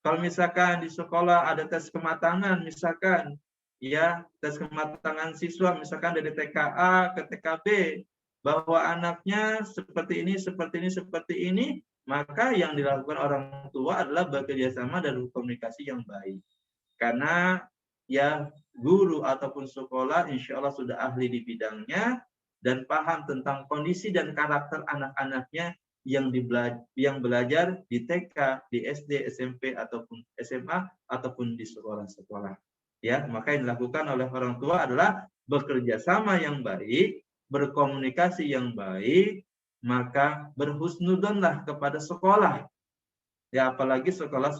Kalau misalkan di sekolah ada tes kematangan, misalkan, ya, tes kematangan siswa, misalkan dari TKA ke TKB, bahwa anaknya seperti ini, seperti ini, seperti ini, maka yang dilakukan orang tua adalah bekerja sama dan komunikasi yang baik. Karena ya guru ataupun sekolah insya Allah sudah ahli di bidangnya dan paham tentang kondisi dan karakter anak-anaknya yang belajar di TK, di SD, SMP ataupun SMA ataupun di sekolah-sekolah. Ya, maka yang dilakukan oleh orang tua adalah bekerja sama yang baik, berkomunikasi yang baik, maka berhusnudzonlah kepada sekolah. Ya, apalagi sekolah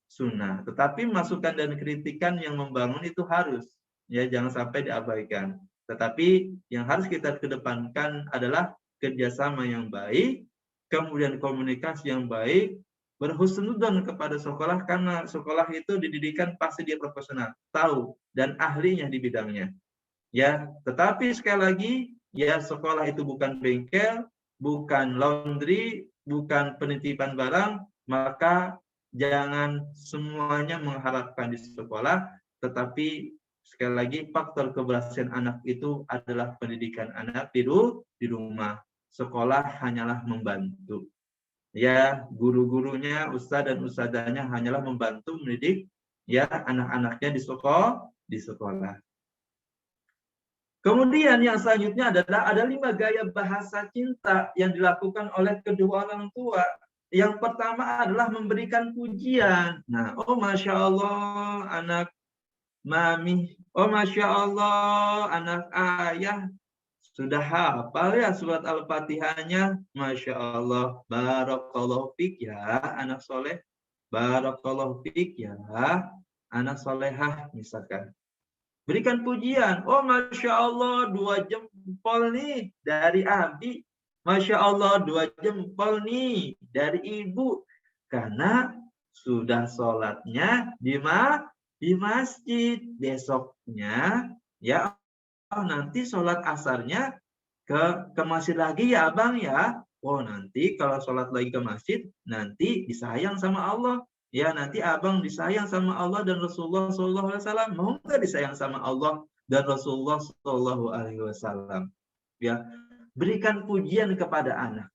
sunnah. Tetapi masukan dan kritikan yang membangun itu harus, ya, jangan sampai diabaikan. Tetapi yang harus kita kedepankan adalah kerjasama yang baik, kemudian komunikasi yang baik, berhusnudzon kepada sekolah karena sekolah itu dididikan pasti dia profesional, tahu dan ahlinya di bidangnya. Ya, tetapi sekali lagi, ya, sekolah itu bukan bengkel, bukan laundry, bukan penitipan barang, maka jangan semuanya mengharapkan di sekolah, tetapi sekali lagi faktor keberhasilan anak itu adalah pendidikan anak di rumah. Sekolah hanyalah membantu. Ya, guru-gurunya, ustadz dan ustadzanya hanyalah membantu mendidik, ya, anak-anaknya di sekolah. Kemudian yang selanjutnya adalah ada 5 gaya bahasa cinta yang dilakukan oleh kedua orang tua. Yang pertama adalah memberikan pujian. Nah, oh Masya Allah anak mami, oh Masya Allah anak ayah, sudah hafal ya surat Al-Fatihahnya. Masya Allah, barakallahu fik ya anak soleh, barakallahu fik ya anak solehah misalkan. Berikan pujian. Oh, Masya Allah, 2 jempol nih dari Abi. Masya Allah, 2 jempol nih dari Ibu. Karena sudah sholatnya di masjid. Besoknya, ya, nanti sholat asarnya ke masjid lagi ya Abang ya. Oh, nanti kalau sholat lagi ke masjid, nanti disayang sama Allah. Ya, nanti abang disayang sama Allah dan Rasulullah SAW. Mau nggak disayang sama Allah dan Rasulullah SAW? Ya, berikan pujian kepada anak.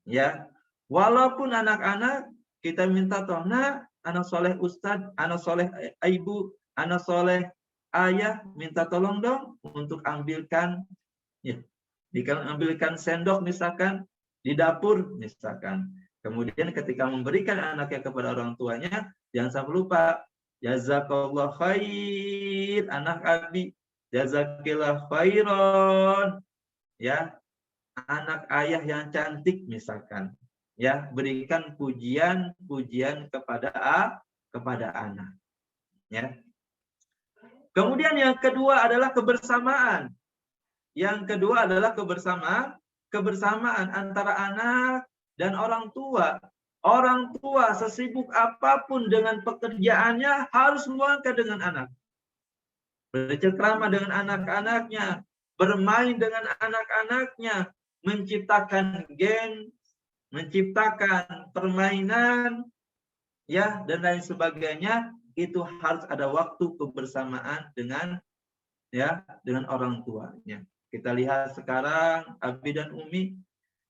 Ya, walaupun anak-anak kita minta tohna, anak soleh ustadz, anak soleh ibu, anak soleh ayah, minta tolong dong untuk ambilkan, ya, ambilkan sendok misalkan di dapur misalkan. Kemudian ketika memberikan anaknya kepada orang tuanya, jangan sampai lupa, jazakallah khair anak abi, jazakillah khairon, ya, anak ayah yang cantik misalkan. Ya, berikan pujian kepada anak. Ya. Kemudian yang kedua adalah kebersamaan. Yang kedua adalah kebersamaan antara anak dan orang tua. Orang tua sesibuk apapun dengan pekerjaannya harus meluangkan dengan anak. Bercengkrama dengan anak-anaknya, bermain dengan anak-anaknya, menciptakan game, menciptakan permainan, ya, dan lain sebagainya. Itu harus ada waktu kebersamaan dengan, ya, dengan orang tuanya. Kita lihat sekarang Abi dan Umi,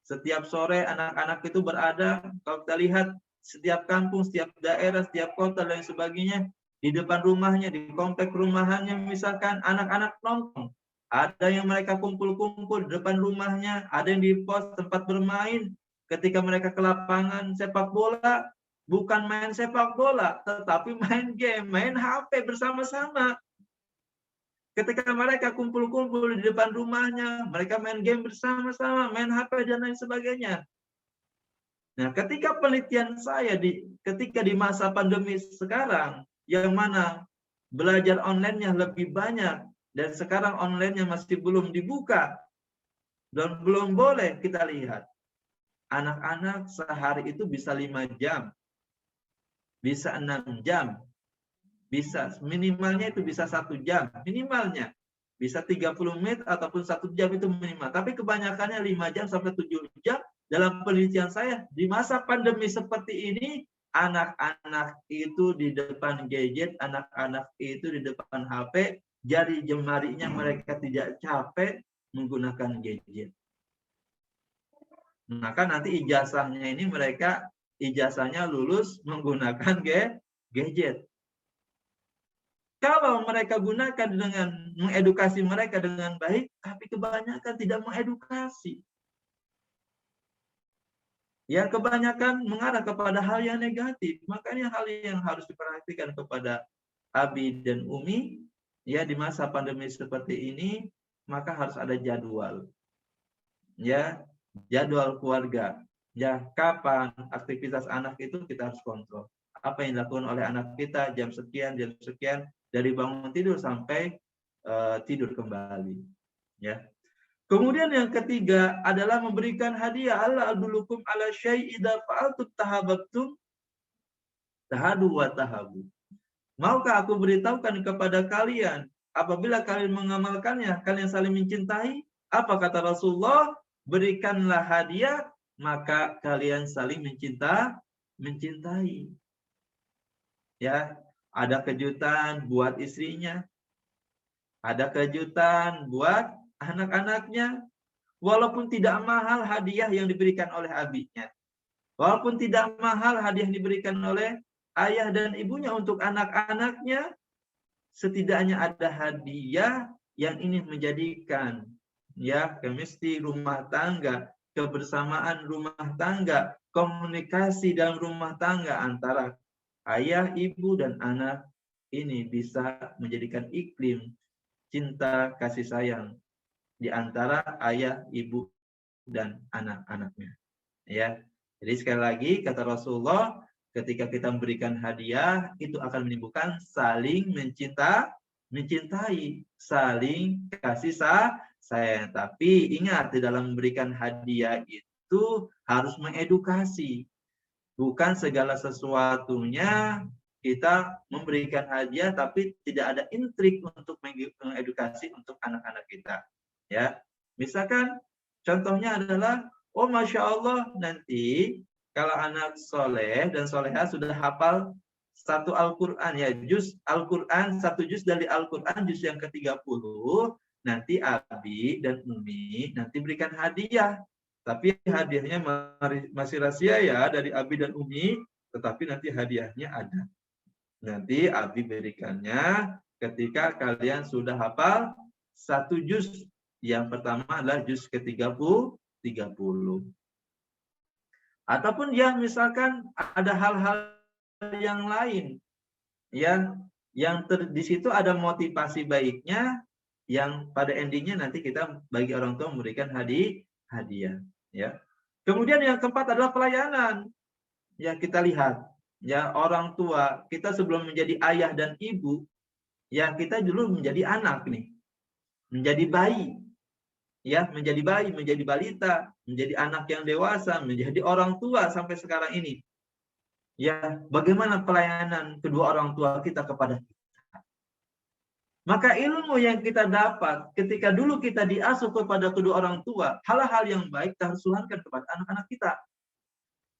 setiap sore anak-anak itu berada, kalau kita lihat setiap kampung, setiap daerah, setiap kota dan sebagainya, di depan rumahnya, di komplek rumahannya misalkan anak-anak nongkrong. Ada yang mereka kumpul-kumpul di depan rumahnya, ada yang di pos tempat bermain. Ketika mereka ke lapangan sepak bola, bukan main sepak bola, tetapi main game, main HP bersama-sama. Ketika mereka kumpul-kumpul di depan rumahnya, mereka main game bersama-sama, main HP dan lain sebagainya. Nah, ketika penelitian saya ketika di masa pandemi sekarang, yang mana belajar online-nya lebih banyak, dan sekarang online-nya masih belum dibuka, dan belum boleh, kita lihat. Anak-anak sehari itu bisa 5 jam. bisa 6 jam, bisa minimalnya itu bisa 1 jam, minimalnya. Bisa 30 menit ataupun 1 jam itu minimal. Tapi kebanyakannya 5 jam sampai 7 jam. Dalam penelitian saya, di masa pandemi seperti ini, anak-anak itu di depan gadget, anak-anak itu di depan HP, jari jemarinya mereka tidak capek menggunakan gadget. Maka nanti ijazahnya ini mereka, ijazahnya lulus menggunakan gadget. Kalau mereka gunakan dengan mengedukasi mereka dengan baik, tapi kebanyakan tidak mengedukasi. Ya, kebanyakan mengarah kepada hal yang negatif. Makanya hal yang harus diperhatikan kepada Abi dan Umi, ya di masa pandemi seperti ini, maka harus ada jadwal. Ya, jadwal keluarga. Ya, kapan aktivitas anak itu kita harus kontrol. Apa yang dilakukan oleh anak kita jam sekian, dari bangun tidur sampai tidur kembali. Ya. Kemudian yang ketiga adalah memberikan hadiah. Allah adulukum ala syai' idza fa'altum tahabbtum tahadu wa tahabu. Maukah aku beritahukan kepada kalian, apabila kalian mengamalkannya, kalian saling mencintai? Apa kata Rasulullah? Berikanlah hadiah, maka kalian saling mencintai. Ya, ada kejutan buat istrinya, ada kejutan buat anak-anaknya, walaupun tidak mahal hadiah yang diberikan oleh abinya, walaupun tidak mahal hadiah yang diberikan oleh ayah dan ibunya untuk anak-anaknya, setidaknya ada hadiah yang ini menjadikan ya chemistry rumah tangga, kebersamaan rumah tangga, komunikasi dalam rumah tangga antara ayah, ibu, dan anak ini bisa menjadikan iklim cinta kasih sayang di antara ayah, ibu, dan anak-anaknya. Ya, jadi sekali lagi kata Rasulullah, ketika kita memberikan hadiah itu akan menimbulkan saling mencintai, saling kasih sayang. Tapi ingat, di dalam memberikan hadiah itu harus mengedukasi. Bukan segala sesuatunya kita memberikan hadiah tapi tidak ada intrik untuk mengedukasi untuk anak-anak kita. Ya, misalkan contohnya adalah, oh Masya Allah, nanti kalau anak soleh dan soleha sudah hafal satu Al-Quran, ya juz Al-Quran, satu juz dari Al-Quran, juz yang ke-30, nanti Abi dan Umi nanti berikan hadiah. Tapi hadiahnya masih rahasia ya dari Abi dan Umi, tetapi nanti hadiahnya ada. Nanti Abi berikannya ketika kalian sudah hafal satu juz. Yang pertama adalah juz ke-30. Ataupun ya misalkan ada hal-hal yang lain ya, yang di situ ada motivasi baiknya, yang pada endingnya nanti kita bagi orang tua memberikan hadiah. Ya. Kemudian yang keempat adalah pelayanan. Ya, kita lihat ya, orang tua kita sebelum menjadi ayah dan ibu, ya kita dulu menjadi anak nih. Menjadi bayi. Ya, menjadi bayi, menjadi balita, menjadi anak yang dewasa, menjadi orang tua sampai sekarang ini. Ya, bagaimana pelayanan kedua orang tua kita kepada kita? Maka ilmu yang kita dapat ketika dulu kita diasuh kepada kedua orang tua, hal-hal yang baik kita harus tularkan kepada anak-anak kita.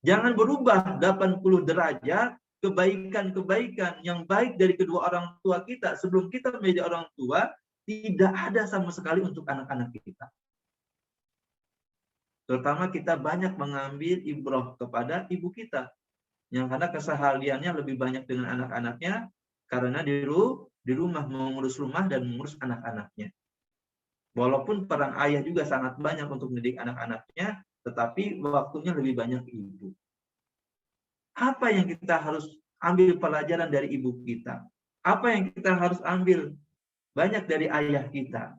Jangan berubah 80 derajat kebaikan-kebaikan yang baik dari kedua orang tua kita sebelum kita menjadi orang tua tidak ada sama sekali untuk anak-anak kita. Terutama kita banyak mengambil ibrah kepada ibu kita, yang karena kesehariannya lebih banyak dengan anak-anaknya karena di rumah mengurus rumah dan mengurus anak-anaknya. Walaupun peran ayah juga sangat banyak untuk mendidik anak-anaknya, tetapi waktunya lebih banyak ibu. Apa yang kita harus ambil pelajaran dari ibu kita? Apa yang kita harus ambil banyak dari ayah kita?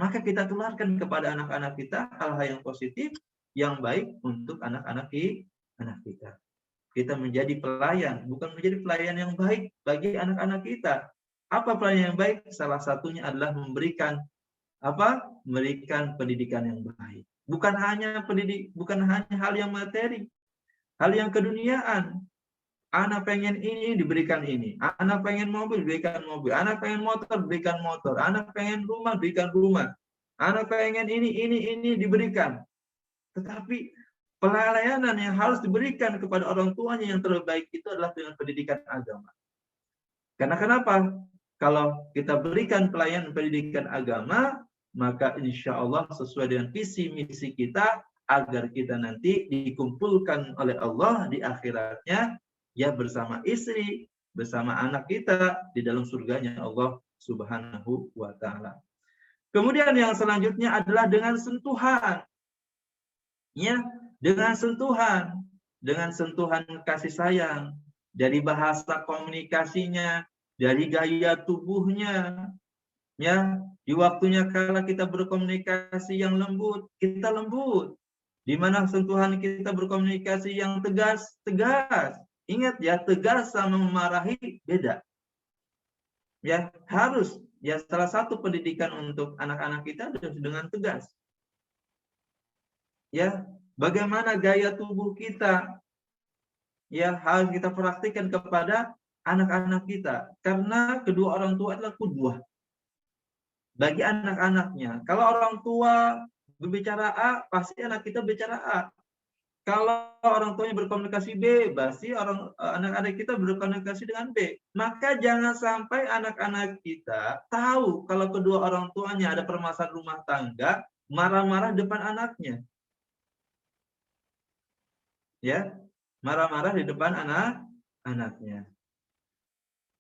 Maka kita tularkan kepada anak-anak kita hal-hal yang positif, yang baik untuk anak-anak kita. Kita menjadi pelayan, bukan menjadi pelayan yang baik bagi anak-anak kita. Apa pelayan yang baik? Salah satunya adalah memberikan pendidikan yang baik. Bukan hanya hal yang materi, hal yang keduniaan. Anak pengen ini, diberikan ini. Anak pengen mobil, diberikan mobil. Anak pengen motor, diberikan motor. Anak pengen rumah, diberikan rumah. Anak pengen ini, diberikan. Tetapi pelayanan yang harus diberikan kepada orang tuanya yang terbaik itu adalah dengan pendidikan agama. Karena kenapa? Kalau kita berikan pelayanan pendidikan agama, maka insya Allah sesuai dengan visi misi kita, agar kita nanti dikumpulkan oleh Allah di akhiratnya, ya bersama istri, bersama anak kita di dalam surganya Allah Subhanahu wa Ta'ala. Kemudian yang selanjutnya adalah dengan sentuhan. Ya, dengan sentuhan kasih sayang, dari bahasa komunikasinya, dari gaya tubuhnya, ya, di waktunya kala kita berkomunikasi yang lembut, kita lembut. Di mana sentuhan kita berkomunikasi yang tegas. Ingat ya, tegas sama memarahi beda. Ya, harus ya, salah satu pendidikan untuk anak-anak kita dengan tegas. Ya, bagaimana gaya tubuh kita? Ya, harus kita praktikkan kepada anak-anak kita, karena kedua orang tua adalah qudwah bagi anak-anaknya. Kalau orang tua berbicara A, pasti anak kita bicara A. Kalau orang tuanya berkomunikasi B, pasti anak-anak kita berkomunikasi dengan B. Maka jangan sampai anak-anak kita tahu kalau kedua orang tuanya ada permasalahan rumah tangga, marah-marah depan anaknya. Ya, marah-marah di depan anaknya.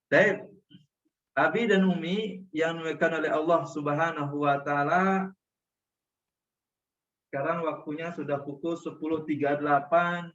Baik, Abi dan Umi yang dimuliakan oleh Allah Subhanahu wa Ta'ala, sekarang waktunya sudah pukul 10.38.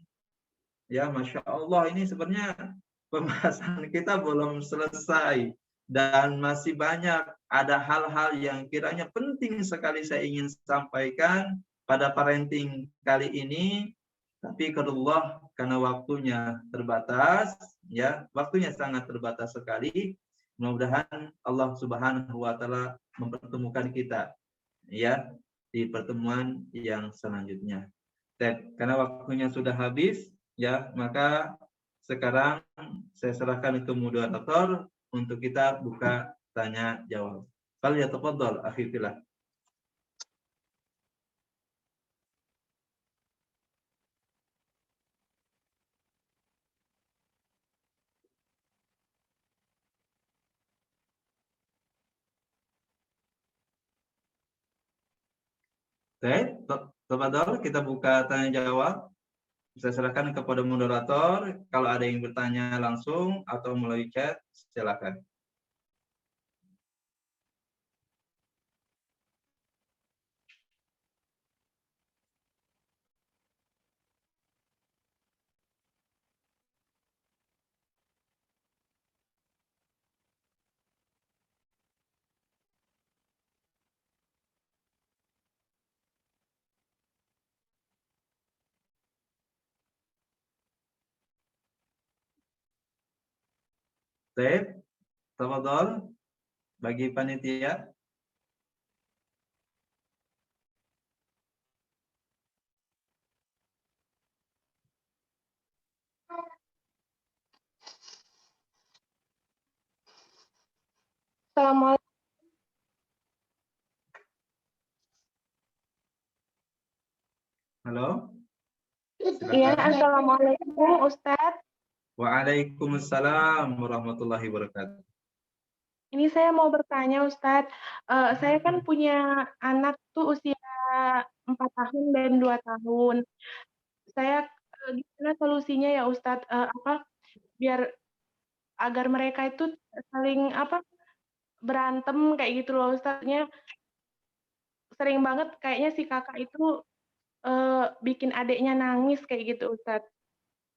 Ya, Masya Allah, ini sebenarnya pembahasan kita belum selesai dan masih banyak, ada hal-hal yang kiranya penting sekali saya ingin sampaikan pada parenting kali ini. Tapi kedua, karena waktunya terbatas, ya, waktunya sangat terbatas sekali. Mudah-mudahan Allah Subhanahu wa Ta'ala mempertemukan kita, ya, di pertemuan yang selanjutnya. Dan karena waktunya sudah habis, ya, maka sekarang saya serahkan ke moderator untuk kita buka tanya jawab. Falyatafaddal akhi fillah. Baik, tafadhol, kita buka tanya jawab. Saya serahkan kepada moderator. Kalau ada yang bertanya langsung atau melalui chat, silakan. Baik, tafadhol bagi panitia. Assalamualaikum. Halo. Iya, assalamualaikum Ustadz. Waalaikumsalam warahmatullahi wabarakatuh. Ini saya mau bertanya Ustadz. Saya kan punya anak tuh usia 4 tahun dan 2 tahun. Saya gimana solusinya ya Ustadz? Biar agar mereka itu saling berantem kayak gitu loh Ustadznya. Sering banget kayaknya si kakak itu bikin adiknya nangis kayak gitu Ustadz.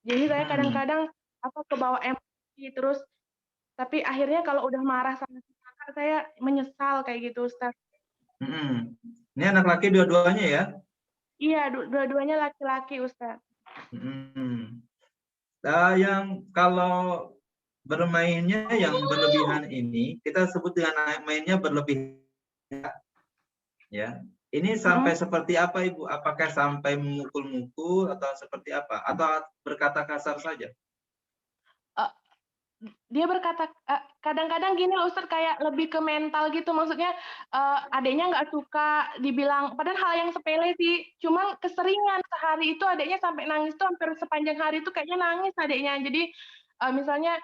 Jadi saya kadang-kadang kebawa emosi terus, tapi akhirnya kalau udah marah sama si kakak saya menyesal kayak gitu Ustadz. Ini anak laki dua-duanya ya? Iya, dua-duanya laki-laki Ustadz. Yang kalau bermainnya yang berlebihan ini kita sebut dengan mainnya berlebihan, ya. Ini sampai seperti apa Ibu? Apakah sampai memukul-mukul atau seperti apa? Atau berkata kasar saja? dia berkata kadang-kadang gini loh Ustadz, kayak lebih ke mental gitu, maksudnya adiknya nggak suka dibilang, padahal hal yang sepele sih, cuman keseringan sehari itu adiknya sampai nangis tuh hampir sepanjang hari itu kayaknya nangis adiknya. Jadi misalnya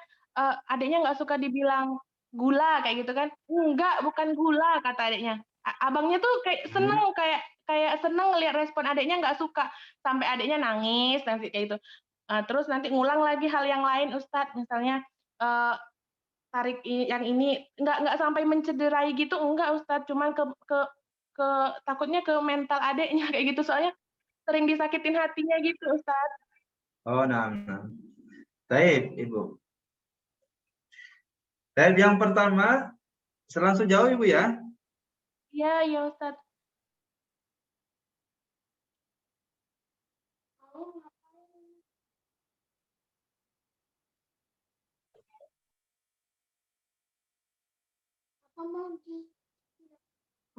adiknya nggak suka dibilang gula kayak gitu kan, enggak, bukan gula kata adiknya. Abangnya tuh kayak seneng, kayak seneng ngelihat respon adiknya nggak suka, sampai adiknya nangis kayak gitu. Terus nanti ngulang lagi hal yang lain Ustadz, misalnya tarik yang ini nggak sampai mencederai gitu, enggak Ustadz, cuman ke takutnya ke mental adeknya kayak gitu, soalnya sering disakitin hatinya gitu Ustadz. Oh, nah. Baik, Ibu. Baik, yang pertama, langsung jauh Ibu ya. Iya Ustadz.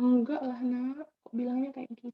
Enggak lah nak, kok bilangnya kayak gitu.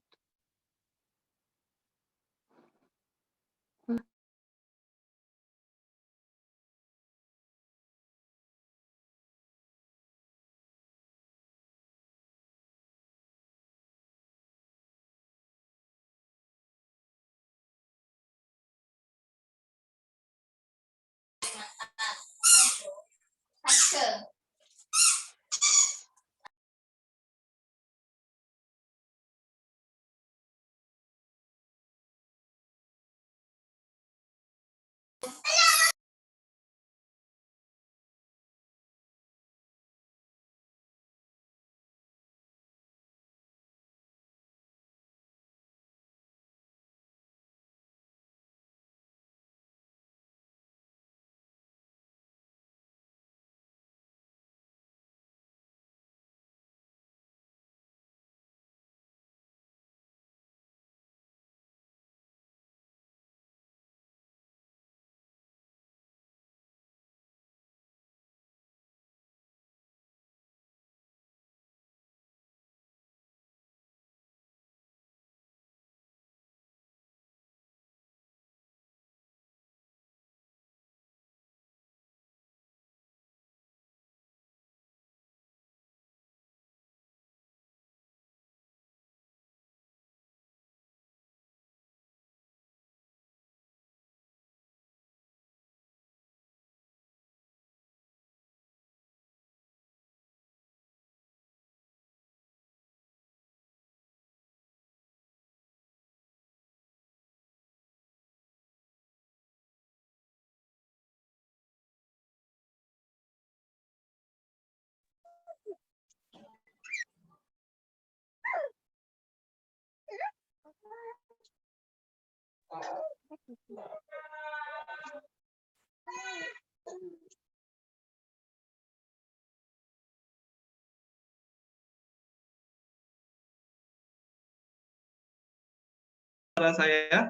Suara saya.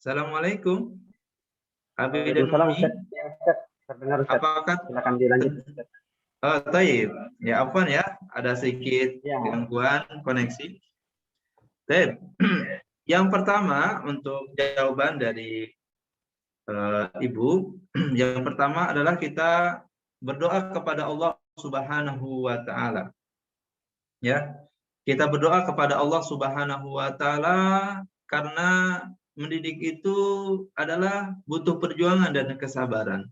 Assalamualaikum. Abi dan Umi. Apakah silakan dilanjut. Taib. Ya, apa ya? Ada sedikit gangguan koneksi. Taib. Yang pertama untuk jawaban dari Ibu, yang pertama adalah kita berdoa kepada Allah Subhanahu wa taala. Ya. Kita berdoa kepada Allah Subhanahu wa taala karena mendidik itu adalah butuh perjuangan dan kesabaran.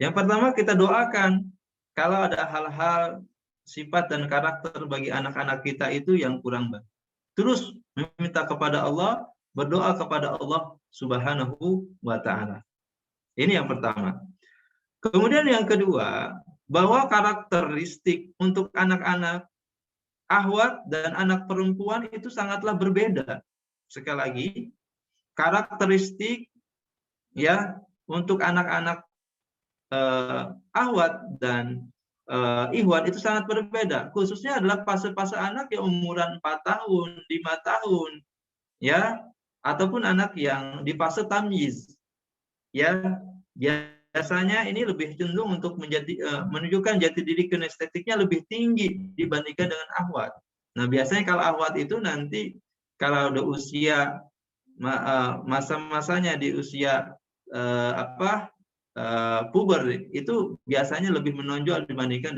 Yang pertama kita doakan kalau ada hal-hal sifat dan karakter bagi anak-anak kita itu yang kurang baik. Terus meminta kepada Allah, berdoa kepada Allah Subhanahu wa taala. Ini yang pertama. Kemudian yang kedua, bahwa karakteristik untuk anak-anak akhwat dan anak perempuan itu sangatlah berbeda. Sekali lagi, karakteristik ya untuk anak-anak akhwat dan ikhwan itu sangat berbeda. Khususnya adalah fase-fase anak yang umuran 4 tahun, 5 tahun, ya, ataupun anak yang di fase tamyiz. Ya, biasanya ini lebih cenderung untuk menunjukkan jati diri kinestetiknya lebih tinggi dibandingkan dengan akhwat. Nah, biasanya kalau akhwat itu nanti kalau udah usia masa-masanya di usia puber itu biasanya lebih menonjol dibandingkan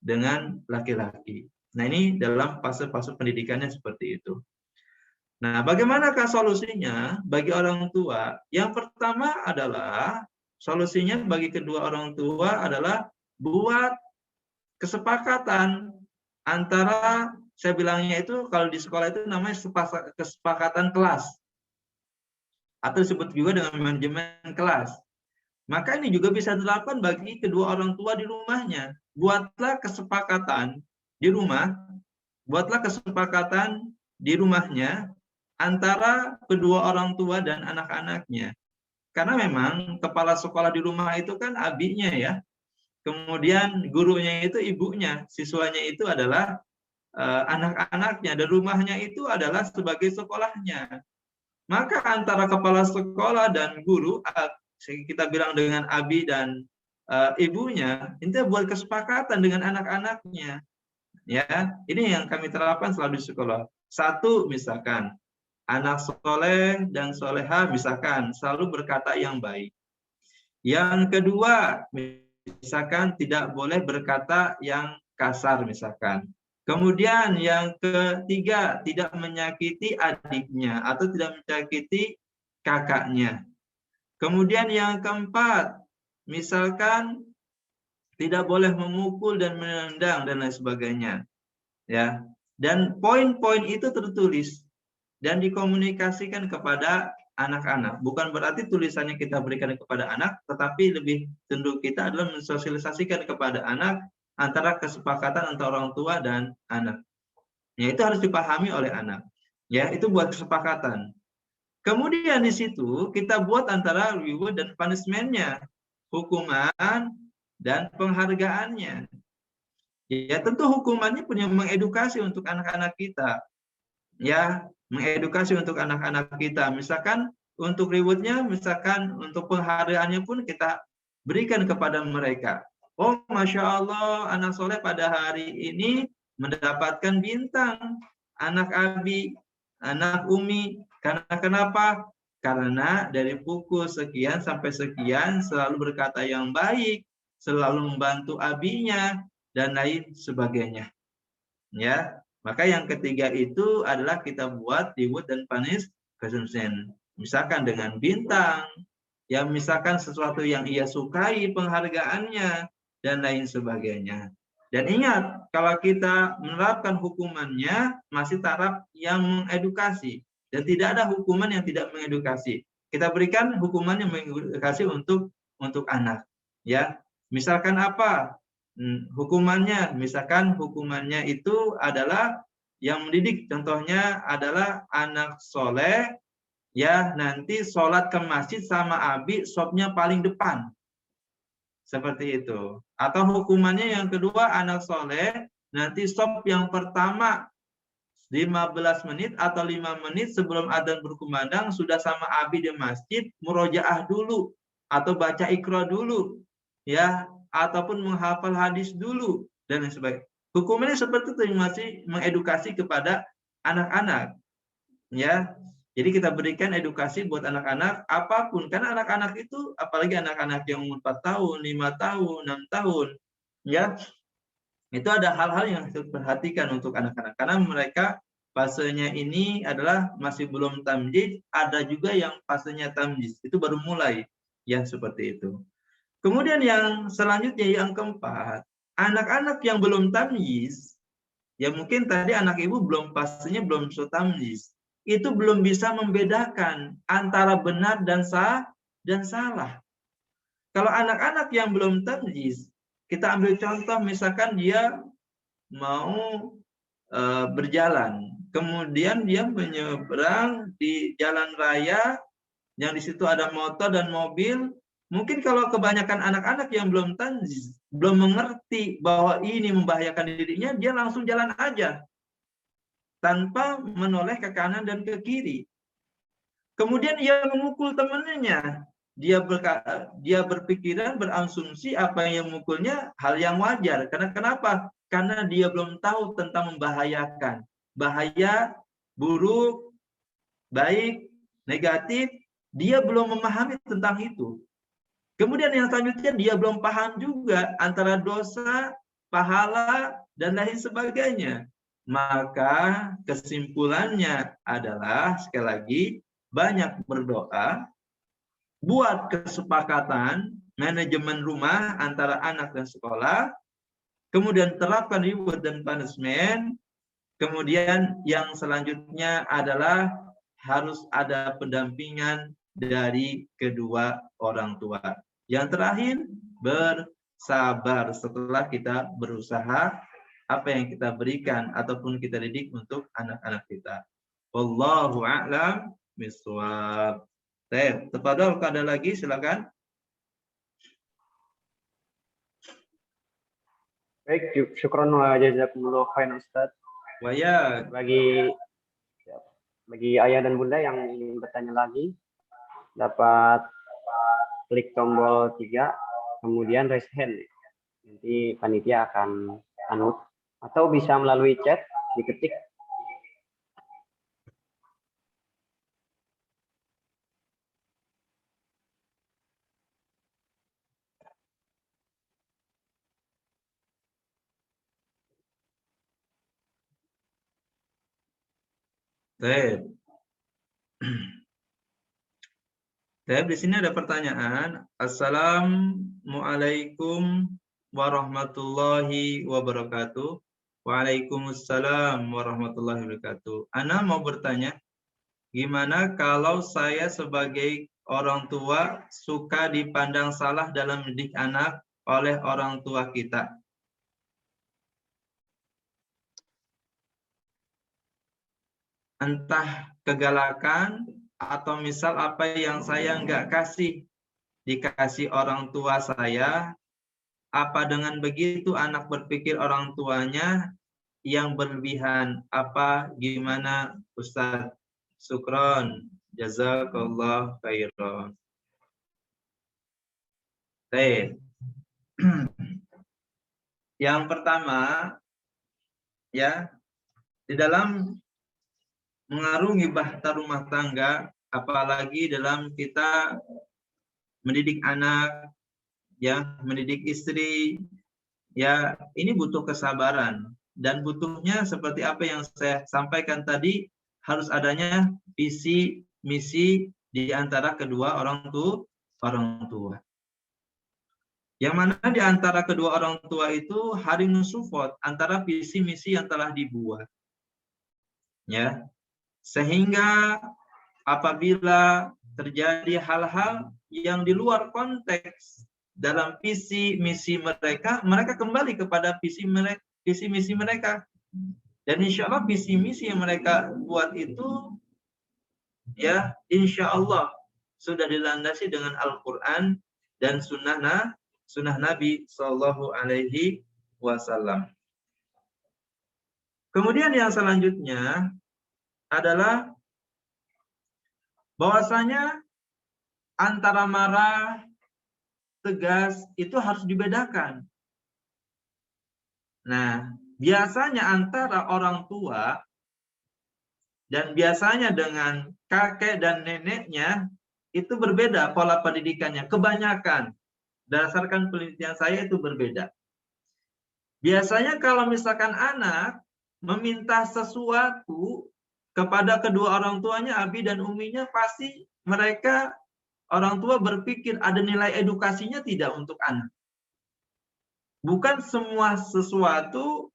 dengan laki-laki. Nah, ini dalam fase-fase pendidikannya seperti itu. Nah, bagaimanakah solusinya bagi orang tua? Yang pertama adalah solusinya bagi kedua orang tua adalah buat kesepakatan antara, saya bilangnya itu kalau di sekolah itu namanya kesepakatan kelas atau disebut juga dengan manajemen kelas. Maka ini juga bisa dilakukan bagi kedua orang tua di rumahnya. Buatlah kesepakatan di rumah, buatlah kesepakatan di rumahnya antara kedua orang tua dan anak-anaknya. Karena memang kepala sekolah di rumah itu kan abinya ya. Kemudian gurunya itu ibunya, siswanya itu adalah anak-anaknya, dan rumahnya itu adalah sebagai sekolahnya. Maka antara kepala sekolah dan guru, kita bilang dengan abi dan ibunya, itu buat kesepakatan dengan anak-anaknya. Ya, ini yang kami terapkan selalu di sekolah. Satu, misalkan anak soleh dan soleha misalkan selalu berkata yang baik. Yang kedua, misalkan tidak boleh berkata yang kasar misalkan. Kemudian yang ketiga, tidak menyakiti adiknya atau tidak menyakiti kakaknya. Kemudian yang keempat, misalkan tidak boleh memukul dan menendang dan lain sebagainya. Ya. Dan poin-poin itu tertulis dan dikomunikasikan kepada anak-anak. Bukan berarti tulisannya kita berikan kepada anak, tetapi lebih tentu kita adalah mensosialisasikan kepada anak antara kesepakatan antara orang tua dan anak. Ya, itu harus dipahami oleh anak. Ya, itu buat kesepakatan. Kemudian di situ kita buat antara reward dan punishment-nya, hukuman dan penghargaannya. Ya, tentu hukumannya punya mengedukasi untuk anak-anak kita. Ya, mengedukasi untuk anak-anak kita. Misalkan untuk rewardnya, misalkan untuk penghargaannya pun kita berikan kepada mereka. Oh, Masya Allah, anak soleh pada hari ini mendapatkan bintang. Anak abi, anak umi. Karena kenapa? Karena dari pukul sekian sampai sekian selalu berkata yang baik, selalu membantu abinya, dan lain sebagainya. Ya. Maka yang ketiga itu adalah kita buat reward dan punishment. Misalkan dengan bintang, ya misalkan sesuatu yang ia sukai penghargaannya dan lain sebagainya. Dan ingat, kalau kita menerapkan hukumannya masih taraf yang mengedukasi dan tidak ada hukuman yang tidak mengedukasi. Kita berikan hukuman yang mengedukasi untuk anak. Ya, misalkan apa? Hukumannya, misalkan hukumannya itu adalah yang mendidik, contohnya adalah anak soleh, ya nanti sholat ke masjid sama abi, sopnya paling depan, seperti itu. Atau hukumannya yang kedua, anak soleh, nanti sop yang pertama 15 menit atau 5 menit sebelum adzan berkumandang sudah sama abi di masjid, murojaah dulu atau baca Iqra dulu, ya, ataupun menghafal hadis dulu dan lain sebagainya. Hukumnya seperti itu, masih mengedukasi kepada anak-anak. Ya. Jadi kita berikan edukasi buat anak-anak apapun, karena anak-anak itu apalagi anak-anak yang umur 4 tahun, 5 tahun, 6 tahun, ya. Itu ada hal-hal yang harus diperhatikan untuk anak-anak karena mereka fasenya ini adalah masih belum tamyiz, ada juga yang fasenya tamyiz, itu baru mulai yang seperti itu. Kemudian yang selanjutnya yang keempat, anak-anak yang belum tamyiz, ya mungkin tadi anak ibu belum fasenya belum tamyiz, itu belum bisa membedakan antara benar dan salah. Kalau anak-anak yang belum tamyiz, kita ambil contoh misalkan dia mau berjalan, kemudian dia menyeberang di jalan raya yang di situ ada motor dan mobil. Mungkin kalau kebanyakan anak-anak yang belum tamyiz, belum mengerti bahwa ini membahayakan dirinya, dia langsung jalan aja tanpa menoleh ke kanan dan ke kiri. Kemudian ia memukul temannya. Dia berpikiran, berasumsi apa yang memukulnya hal yang wajar. Karena kenapa? Karena dia belum tahu tentang membahayakan. Bahaya, buruk, baik. negatif, dia belum memahami tentang itu. Kemudian yang selanjutnya dia belum paham juga antara dosa, pahala, dan lain sebagainya. Maka kesimpulannya adalah, sekali lagi, banyak berdoa, buat kesepakatan manajemen rumah antara anak dan sekolah, kemudian terapkan reward dan punishment, kemudian yang selanjutnya adalah harus ada pendampingan dari kedua orang tua. Yang terakhir, bersabar setelah kita berusaha apa yang kita berikan ataupun kita didik untuk anak-anak kita. Wallahu a'lam bishawab. Tafadhol, kalau ada lagi silakan. Baik, syukron wa jazakumullah khairan Ustaz. Waya. Bagi ayah dan bunda yang ingin bertanya lagi, dapat klik tombol 3, kemudian raise hand. Nanti panitia akan unmute, atau bisa melalui chat diketik. Baik. Di sini ada pertanyaan. Assalamualaikum warahmatullahi wabarakatuh. Waalaikumsalam warahmatullahi wabarakatuh. Ana mau bertanya, gimana kalau saya sebagai orang tua suka dipandang salah dalam mendidik anak oleh orang tua kita? Entah kegalakan atau misal apa yang saya nggak kasih dikasih orang tua saya, apa dengan begitu anak berpikir orang tuanya yang berlebihan? Apa gimana Ustaz? Syukron, jazakallah khairan. Baik. Yang pertama, ya, di dalam mengarungi bahtera rumah tangga, apalagi dalam kita mendidik anak, ya, mendidik istri, ya, ini butuh kesabaran. Dan butuhnya seperti apa yang saya sampaikan tadi, harus adanya visi misi di antara kedua orang tua. Yang mana di antara kedua orang tua itu harim sufot antara visi misi yang telah dibuat. Ya. Sehingga apabila terjadi hal-hal yang di luar konteks dalam visi misi mereka, mereka kembali kepada visi misi mereka. Dan insya Allah visi misi yang mereka buat itu, ya, insya Allah sudah dilandasi dengan Al-Quran dan sunnah Nabi Sallallahu Alaihi Wasallam. Kemudian yang selanjutnya adalah bahwasanya antara marah, tegas itu harus dibedakan. Nah, biasanya antara orang tua dan biasanya dengan kakek dan neneknya itu berbeda pola pendidikannya. Kebanyakan, berdasarkan penelitian saya itu berbeda. Biasanya kalau misalkan anak meminta sesuatu kepada kedua orang tuanya, abi dan uminya, pasti mereka orang tua berpikir ada nilai edukasinya tidak untuk anak. Bukan semua sesuatu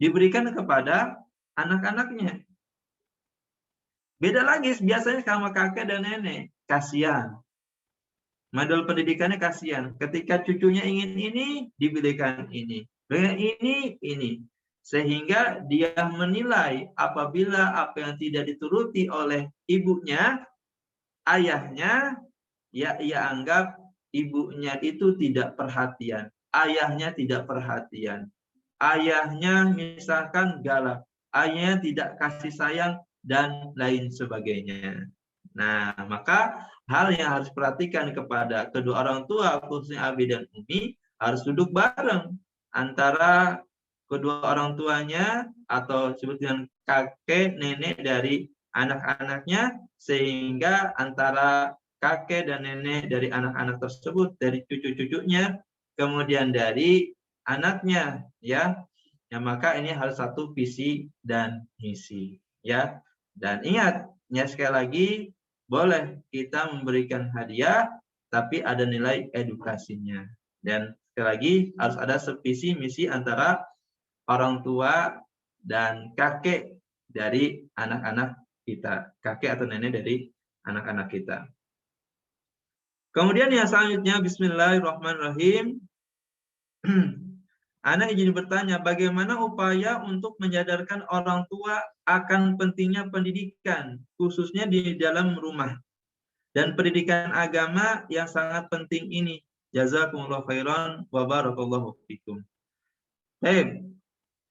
diberikan kepada anak-anaknya. Beda lagi biasanya sama kakek dan nenek, kasihan. Model pendidikannya kasihan. Ketika cucunya ingin ini, diberikan ini. Dengan ini. Sehingga dia menilai apabila apa yang tidak dituruti oleh ibunya, ayahnya, ya ia anggap ibunya itu tidak perhatian. Ayahnya tidak perhatian. Ayahnya misalkan galak. Ayahnya tidak kasih sayang dan lain sebagainya. Nah, maka hal yang harus perhatikan kepada kedua orang tua, khususnya abi dan umi, harus duduk bareng antara kedua orang tuanya atau disebut dengan kakek nenek dari anak-anaknya, sehingga antara kakek dan nenek dari anak-anak tersebut, dari cucu-cucunya, kemudian dari anaknya, ya. Ya, maka ini harus satu visi dan misi, ya. Dan ingat, ya, sekali lagi, boleh kita memberikan hadiah, tapi ada nilai edukasinya. Dan sekali lagi harus ada visi misi antara orang tua dan kakek dari anak-anak kita, kakek atau nenek dari anak-anak kita. Kemudian yang selanjutnya, Bismillahirrahmanirrahim. Ana izin bertanya, bagaimana upaya untuk menyadarkan orang tua akan pentingnya pendidikan, khususnya di dalam rumah, dan pendidikan agama yang sangat penting ini. Jazakumullah khairan wa barakallahu fikum. Baik,